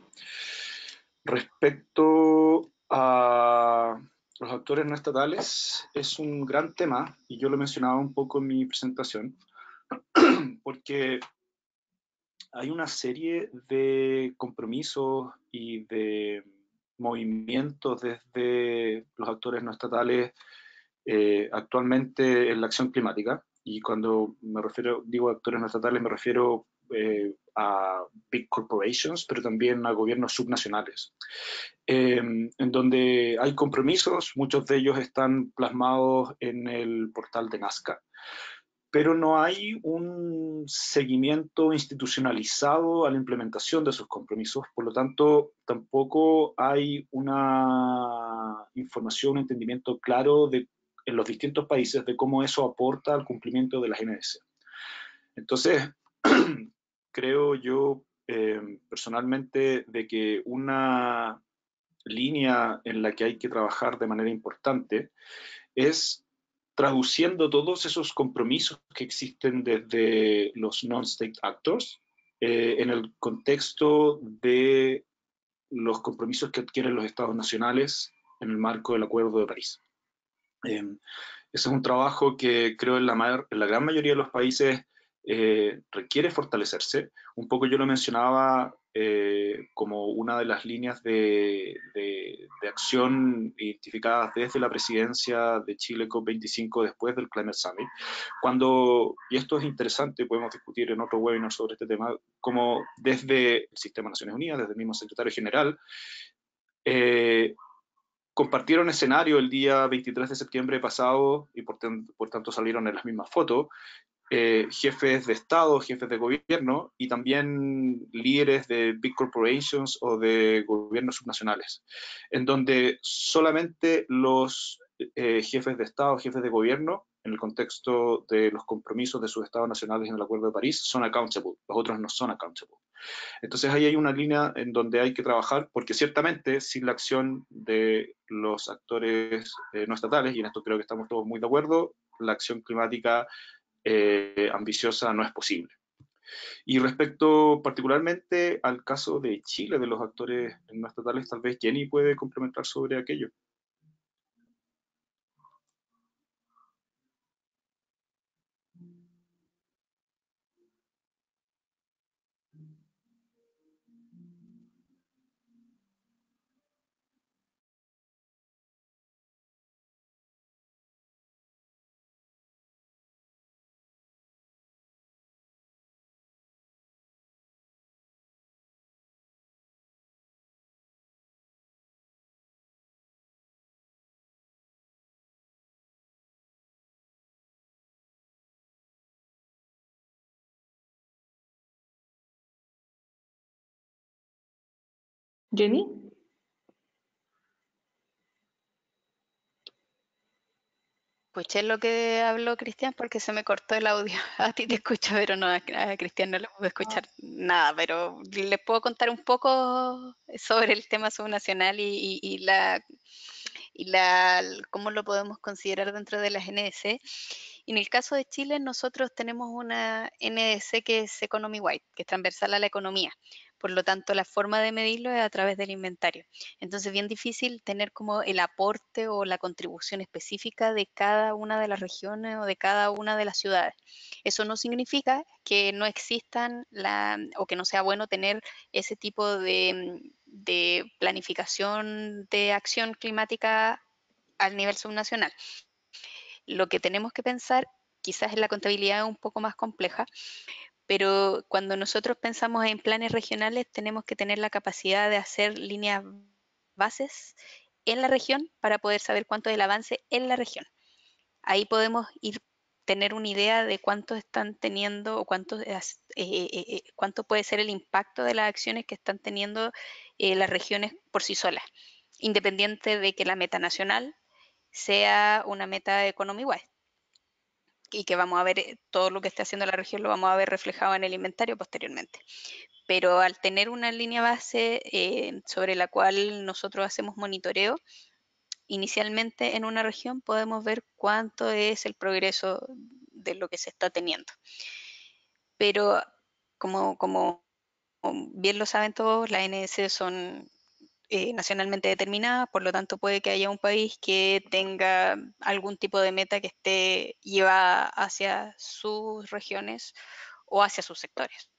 Respecto a los actores no estatales, es un gran tema, y yo lo mencionaba un poco en mi presentación, porque hay una serie de compromisos y de movimientos desde los actores no estatales actualmente en la acción climática. Y cuando me refiero, digo actores no estatales, me refiero a big corporations, pero también a gobiernos subnacionales, en donde hay compromisos, muchos de ellos están plasmados en el portal de Nazca, pero no hay un seguimiento institucionalizado a la implementación de esos compromisos, por lo tanto, tampoco hay una información, un entendimiento claro en los distintos países de cómo eso aporta al cumplimiento de las NDC. Entonces, creo yo personalmente de que una línea en la que hay que trabajar de manera importante es traduciendo todos esos compromisos que existen desde los non-state actors en el contexto de los compromisos que adquieren los estados nacionales en el marco del Acuerdo de París. Ese es un trabajo que creo en la gran mayoría de los países requiere fortalecerse. Un poco yo lo mencionaba como una de las líneas de acción identificadas desde la presidencia de Chile COP25 después del Climate Summit. Y esto es interesante, podemos discutir en otro webinar sobre este tema, como desde el Sistema de Naciones Unidas, desde el mismo secretario general, compartieron escenario el día 23 de septiembre pasado y por tanto salieron en las mismas fotos, jefes de Estado, jefes de gobierno y también líderes de big corporations o de gobiernos subnacionales, en donde solamente los jefes de Estado, jefes de gobierno, en el contexto de los compromisos de sus estados nacionales en el Acuerdo de París, son accountable, los otros no son accountable. Entonces ahí hay una línea en donde hay que trabajar, porque ciertamente sin la acción de los actores no estatales, y en esto creo que estamos todos muy de acuerdo, la acción climática ambiciosa no es posible. Y respecto particularmente al caso de Chile, de los actores no estatales, tal vez Jenny puede complementar sobre aquello. Jenny. Escuché lo que habló Cristian porque se me cortó el audio. A ti te escucho, pero no, a Cristian no le puedo escuchar nada, pero les puedo contar un poco sobre el tema subnacional cómo lo podemos considerar dentro de las NDC. En el caso de Chile, nosotros tenemos una NDC que es Economy-Wide, que es transversal a la economía. Por lo tanto, la forma de medirlo es a través del inventario. Entonces, bien difícil tener como el aporte o la contribución específica de cada una de las regiones o de cada una de las ciudades. Eso no significa que no existan o que no sea bueno tener ese tipo de planificación de acción climática al nivel subnacional. Lo que tenemos que pensar, quizás en la contabilidad un poco más compleja, pero cuando nosotros pensamos en planes regionales tenemos que tener la capacidad de hacer líneas bases en la región para poder saber cuánto es el avance en la región. Ahí podemos tener una idea de cuánto están teniendo o cuánto puede ser el impacto de las acciones que están teniendo las regiones por sí solas, independiente de que la meta nacional sea una meta economy-wide y que vamos a ver todo lo que esté haciendo la región lo vamos a ver reflejado en el inventario posteriormente. pero al tener una línea base sobre la cual nosotros hacemos monitoreo, inicialmente en una región podemos ver cuánto es el progreso de lo que se está teniendo. Pero como bien lo saben todos, las ANS son nacionalmente determinadas, por lo tanto puede que haya un país que tenga algún tipo de meta que esté llevada hacia sus regiones o hacia sus sectores.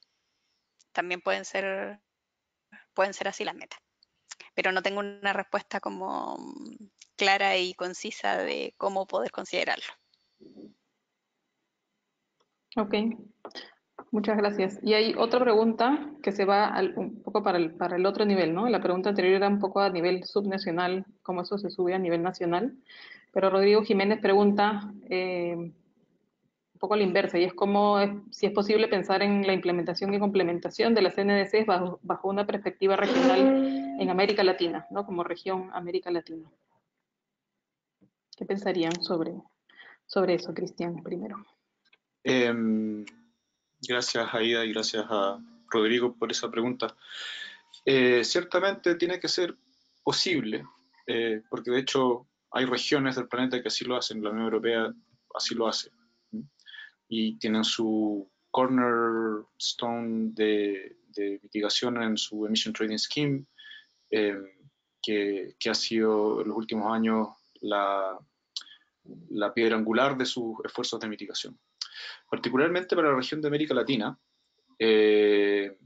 También pueden ser así las metas, pero no tengo una respuesta como clara y concisa de cómo poder considerarlo. Ok, muchas gracias. Y hay otra pregunta que se va un poco para el otro nivel, ¿no? La pregunta anterior era un poco a nivel subnacional, cómo eso se sube a nivel nacional. Pero Rodrigo Jiménez pregunta un poco a la inversa, y es si es posible pensar en la implementación y complementación de las NDCs bajo una perspectiva regional en América Latina, ¿no? Como región América Latina. ¿Qué pensarían sobre eso, Cristian, primero? Gracias, Aida, y gracias a Rodrigo por esa pregunta. Ciertamente tiene que ser posible, porque de hecho hay regiones del planeta que así lo hacen, la Unión Europea así lo hace, y tienen su cornerstone de mitigación en su Emission Trading Scheme, que ha sido en los últimos años la piedra angular de sus esfuerzos de mitigación. Particularmente para la región de América Latina, en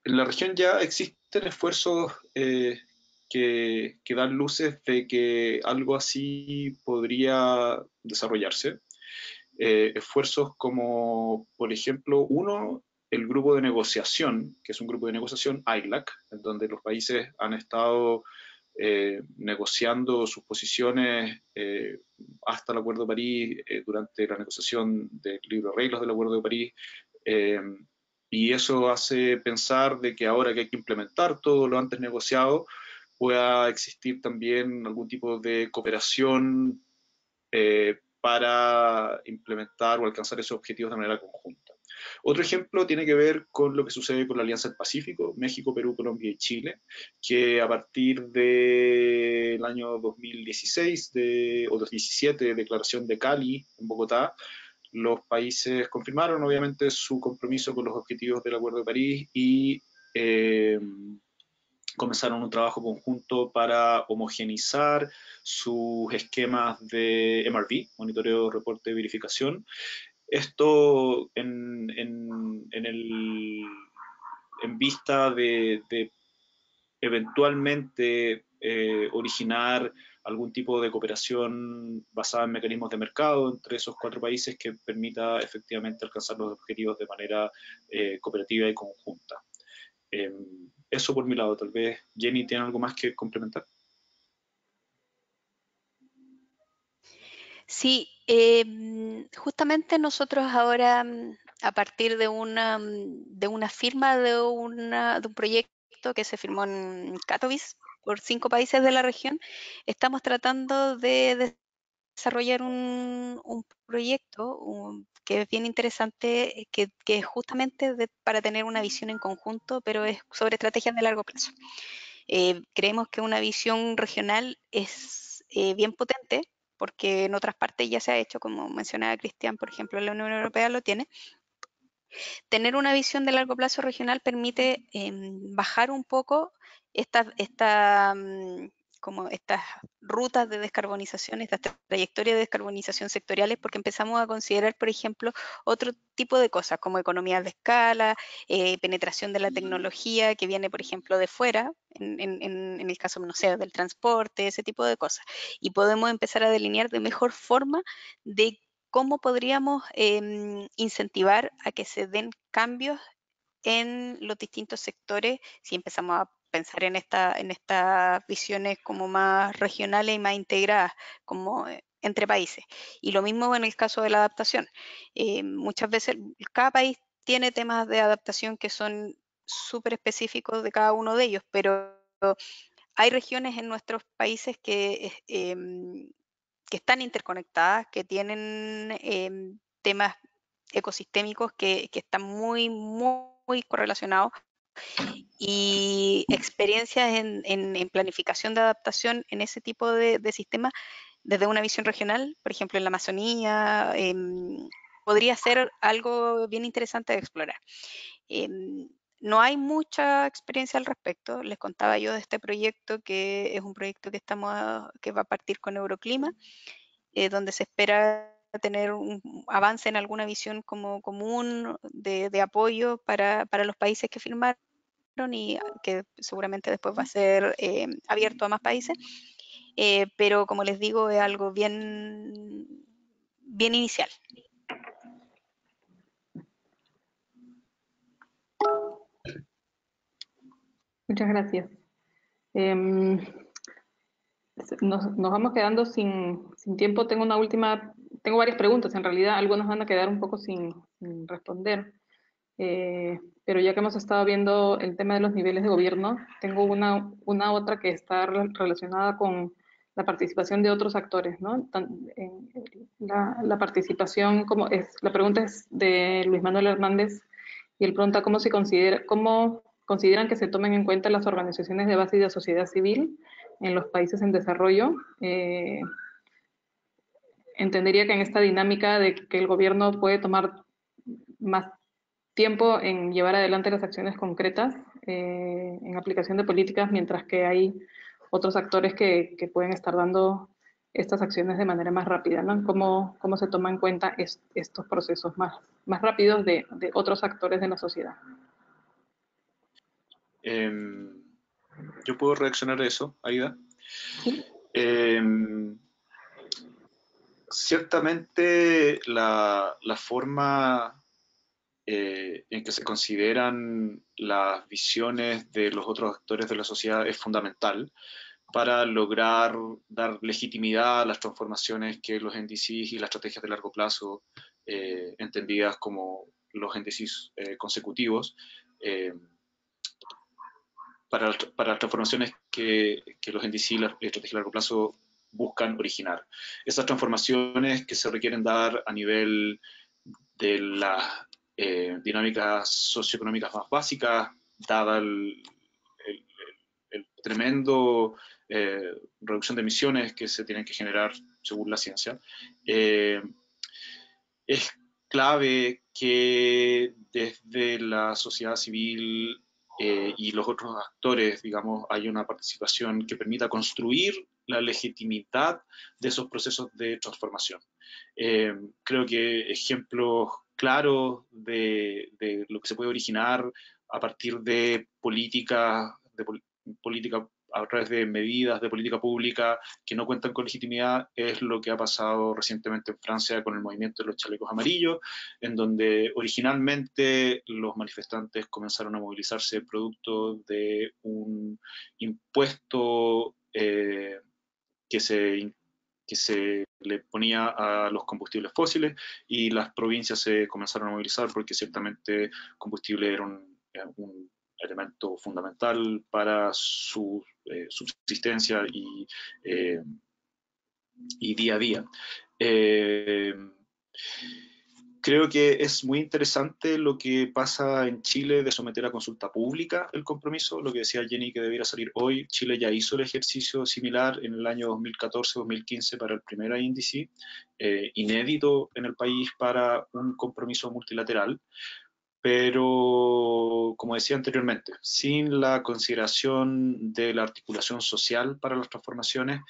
la región ya existen esfuerzos que dan luces de que algo así podría desarrollarse. Esfuerzos como, por ejemplo, el grupo de negociación, que es un grupo de negociación, ILAC, en donde los países han estado negociando sus posiciones hasta el Acuerdo de París, durante la negociación del libro de reglas del Acuerdo de París, y eso hace pensar de que ahora que hay que implementar todo lo antes negociado, pueda existir también algún tipo de cooperación para implementar o alcanzar esos objetivos de manera conjunta. Otro ejemplo tiene que ver con lo que sucede con la Alianza del Pacífico, México, Perú, Colombia y Chile, que a partir del año 2016 o 2017, declaración de Cali en Bogotá, los países confirmaron obviamente su compromiso con los objetivos del Acuerdo de París y comenzaron un trabajo conjunto para homogeneizar sus esquemas de MRV, monitoreo, reporte, verificación. Esto en vista de eventualmente originar algún tipo de cooperación basada en mecanismos de mercado entre esos 4 países que permita efectivamente alcanzar los objetivos de manera cooperativa y conjunta. Eso por mi lado. Tal vez Jenny tiene algo más que complementar. Sí, justamente nosotros ahora, a partir de una firma de un proyecto que se firmó en Katowice por 5 países de la región, estamos tratando de desarrollar un proyecto que es bien interesante, que es justamente para tener una visión en conjunto, pero es sobre estrategias de largo plazo. Creemos que una visión regional es bien potente, porque en otras partes ya se ha hecho, como mencionaba Cristian, por ejemplo, la Unión Europea lo tiene. Tener una visión de largo plazo regional permite bajar un poco como estas rutas de descarbonización, estas trayectorias de descarbonización sectoriales, porque empezamos a considerar, por ejemplo, otro tipo de cosas como economías de escala, penetración de la tecnología que viene, por ejemplo, de fuera, en el caso, no sé, del transporte, ese tipo de cosas. Y podemos empezar a delinear de mejor forma de cómo podríamos incentivar a que se den cambios en los distintos sectores si empezamos a pensar en estas visiones como más regionales y más integradas, como entre países. Y lo mismo en el caso de la adaptación. Muchas veces cada país tiene temas de adaptación que son súper específicos de cada uno de ellos, pero hay regiones en nuestros países que están interconectadas, que tienen temas ecosistémicos que están muy, muy muy correlacionados, y experiencias en planificación de adaptación en ese tipo de sistemas desde una visión regional, por ejemplo en la Amazonía, podría ser algo bien interesante de explorar. No hay mucha experiencia al respecto. Les contaba yo de este proyecto, que es un proyecto que va a partir con Euroclima, donde se espera tener un avance en alguna visión como común de apoyo para los países que firmaron, y que seguramente después va a ser abierto a más países. Pero como les digo, es algo bien, bien inicial. Muchas gracias. Nos vamos quedando sin tiempo. Tengo varias preguntas, en realidad algunas van a quedar un poco sin responder. Pero ya que hemos estado viendo el tema de los niveles de gobierno, tengo una otra que está relacionada con la participación de otros actores, ¿no? La participación, la pregunta es de Luis Manuel Hernández, y él pregunta cómo consideran que se tomen en cuenta las organizaciones de base y de sociedad civil en los países en desarrollo. Entendería que en esta dinámica de que el gobierno puede tomar más tiempo en llevar adelante las acciones concretas, en aplicación de políticas, mientras que hay otros actores que pueden estar dando estas acciones de manera más rápida, ¿no? ¿Cómo se toma en cuenta estos procesos más rápidos de otros actores de la sociedad? Yo puedo reaccionar a eso, Aida. ¿Sí? Ciertamente la forma en que se consideran las visiones de los otros actores de la sociedad es fundamental para lograr dar legitimidad a las transformaciones que los NDCs y las estrategias de largo plazo, entendidas como los NDCs consecutivos, para las transformaciones que los NDC y las estrategias de largo plazo buscan originar. Esas transformaciones que se requieren dar a nivel de las dinámicas socioeconómicas más básicas, dada el tremendo reducción de emisiones que se tienen que generar según la ciencia, es clave que desde la sociedad civil y los otros actores, digamos, haya una participación que permita construir la legitimidad de esos procesos de transformación. Creo que ejemplos claros de lo que se puede originar a partir de política a través de medidas de política pública que no cuentan con legitimidad, es lo que ha pasado recientemente en Francia con el movimiento de los chalecos amarillos, en donde originalmente los manifestantes comenzaron a movilizarse producto de un impuesto que se le ponía a los combustibles fósiles, y las provincias se comenzaron a movilizar porque ciertamente combustible era un elemento fundamental para su subsistencia y día a día. Creo que es muy interesante lo que pasa en Chile de someter a consulta pública el compromiso, lo que decía Jenny que debiera salir hoy. Chile ya hizo el ejercicio similar en el año 2014-2015 para el primer INDC, inédito en el país para un compromiso multilateral, pero como decía anteriormente, sin la consideración de la articulación social para las transformaciones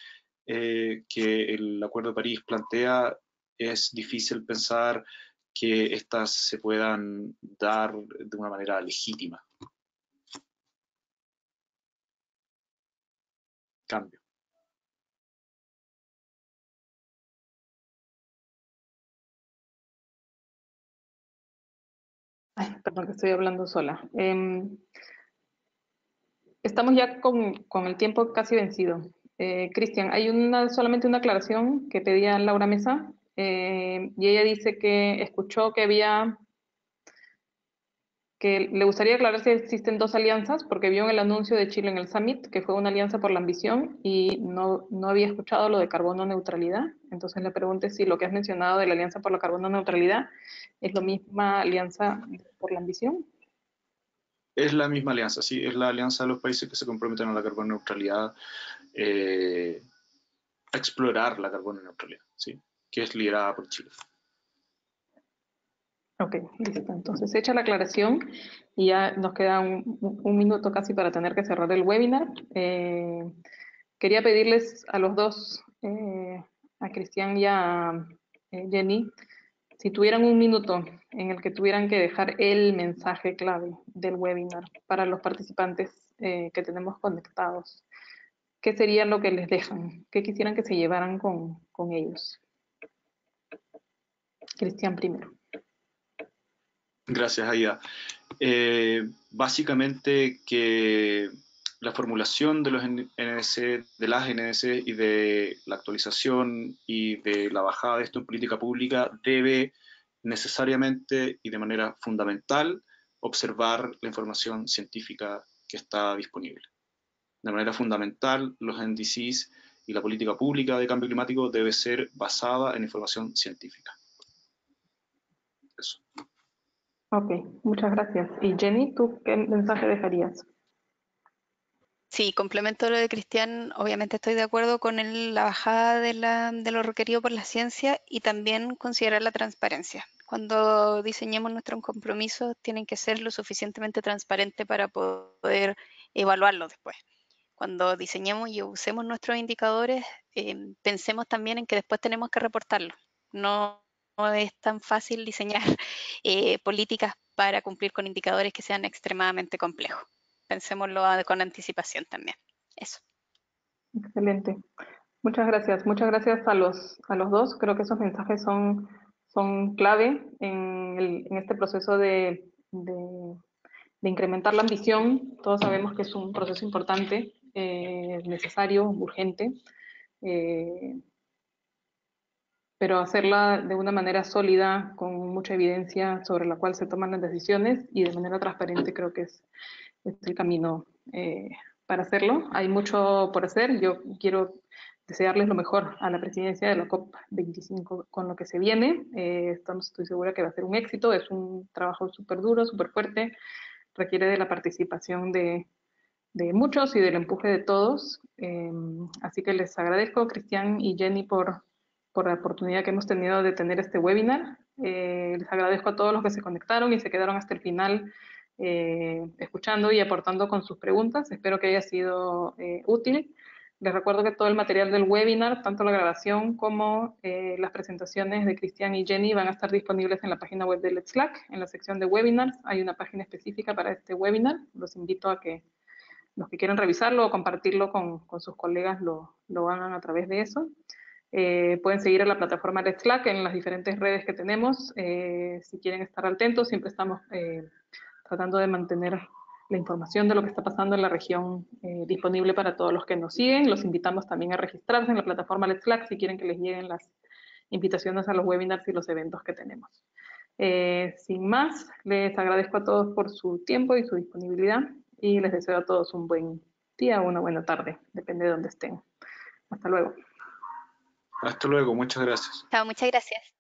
que el Acuerdo de París plantea, es difícil pensar que éstas se puedan dar de una manera legítima. Cambio. Ay, perdón que estoy hablando sola. Estamos ya con el tiempo casi vencido. Cristian, hay solamente una aclaración que pedía Laura Mesa, y ella dice que escuchó que le gustaría aclarar si existen dos alianzas, porque vio en el anuncio de Chile en el Summit que fue una alianza por la ambición y no había escuchado lo de carbono neutralidad. Entonces le pregunté si lo que has mencionado de la alianza por la carbono neutralidad es la misma alianza por la ambición. Es la misma alianza, sí, es la alianza de los países que se comprometen a la carbono neutralidad, a explorar la carbono neutralidad, ¿sí? Que es liderada por Chile. Ok, listo. Entonces, hecha la aclaración y ya nos queda un minuto casi para tener que cerrar el webinar. Quería pedirles a los dos, a Cristian y a Jenny, si tuvieran un minuto en el que tuvieran que dejar el mensaje clave del webinar para los participantes que tenemos conectados, ¿qué sería lo que les dejan? ¿Qué quisieran que se llevaran con ellos? Cristian primero. Gracias, Aida. Básicamente que la formulación de los NDC, de las NDC y de la actualización y de la bajada de esto en política pública debe necesariamente y de manera fundamental observar la información científica que está disponible. De manera fundamental, los NDCs y la política pública de cambio climático debe ser basada en información científica. Eso. Ok, muchas gracias. Y Jenny, ¿tú qué mensaje dejarías? Sí, complemento lo de Cristian, obviamente estoy de acuerdo con la bajada de lo requerido por la ciencia y también considerar la transparencia. Cuando diseñemos nuestros compromisos tienen que ser lo suficientemente transparentes para poder evaluarlo después. Cuando diseñemos y usemos nuestros indicadores, pensemos también en que después tenemos que reportarlo. No es tan fácil diseñar políticas para cumplir con indicadores que sean extremadamente complejos. Pensémoslo con anticipación también. Eso. Excelente. Muchas gracias. Muchas gracias a los dos. Creo que esos mensajes son clave en este proceso de incrementar la ambición. Todos sabemos que es un proceso importante, necesario, urgente, pero hacerla de una manera sólida, con mucha evidencia sobre la cual se toman las decisiones y de manera transparente creo que es el camino para hacerlo. Hay mucho por hacer. Yo quiero desearles lo mejor a la presidencia de la COP25 con lo que se viene. Estoy segura que va a ser un éxito. Es un trabajo súper duro, súper fuerte. Requiere de la participación de muchos y del empuje de todos. Así que les agradezco, Cristian y Jenny, por la oportunidad que hemos tenido de tener este webinar. Les agradezco a todos los que se conectaron y se quedaron hasta el final escuchando y aportando con sus preguntas. Espero que haya sido útil. Les recuerdo que todo el material del webinar, tanto la grabación como las presentaciones de Cristian y Jenny, van a estar disponibles en la página web de Let's Slack. En la sección de webinars hay una página específica para este webinar. Los invito a que los que quieran revisarlo o compartirlo con sus colegas lo hagan a través de eso. Pueden seguir a la plataforma Let's Slack en las diferentes redes que tenemos. Si quieren estar atentos, siempre estamos tratando de mantener la información de lo que está pasando en la región disponible para todos los que nos siguen. Los invitamos también a registrarse en la plataforma Let's Slack si quieren que les lleguen las invitaciones a los webinars y los eventos que tenemos. Sin más, les agradezco a todos por su tiempo y su disponibilidad y les deseo a todos un buen día o una buena tarde, depende de dónde estén. Hasta luego. Hasta luego, muchas gracias. Chao, muchas gracias.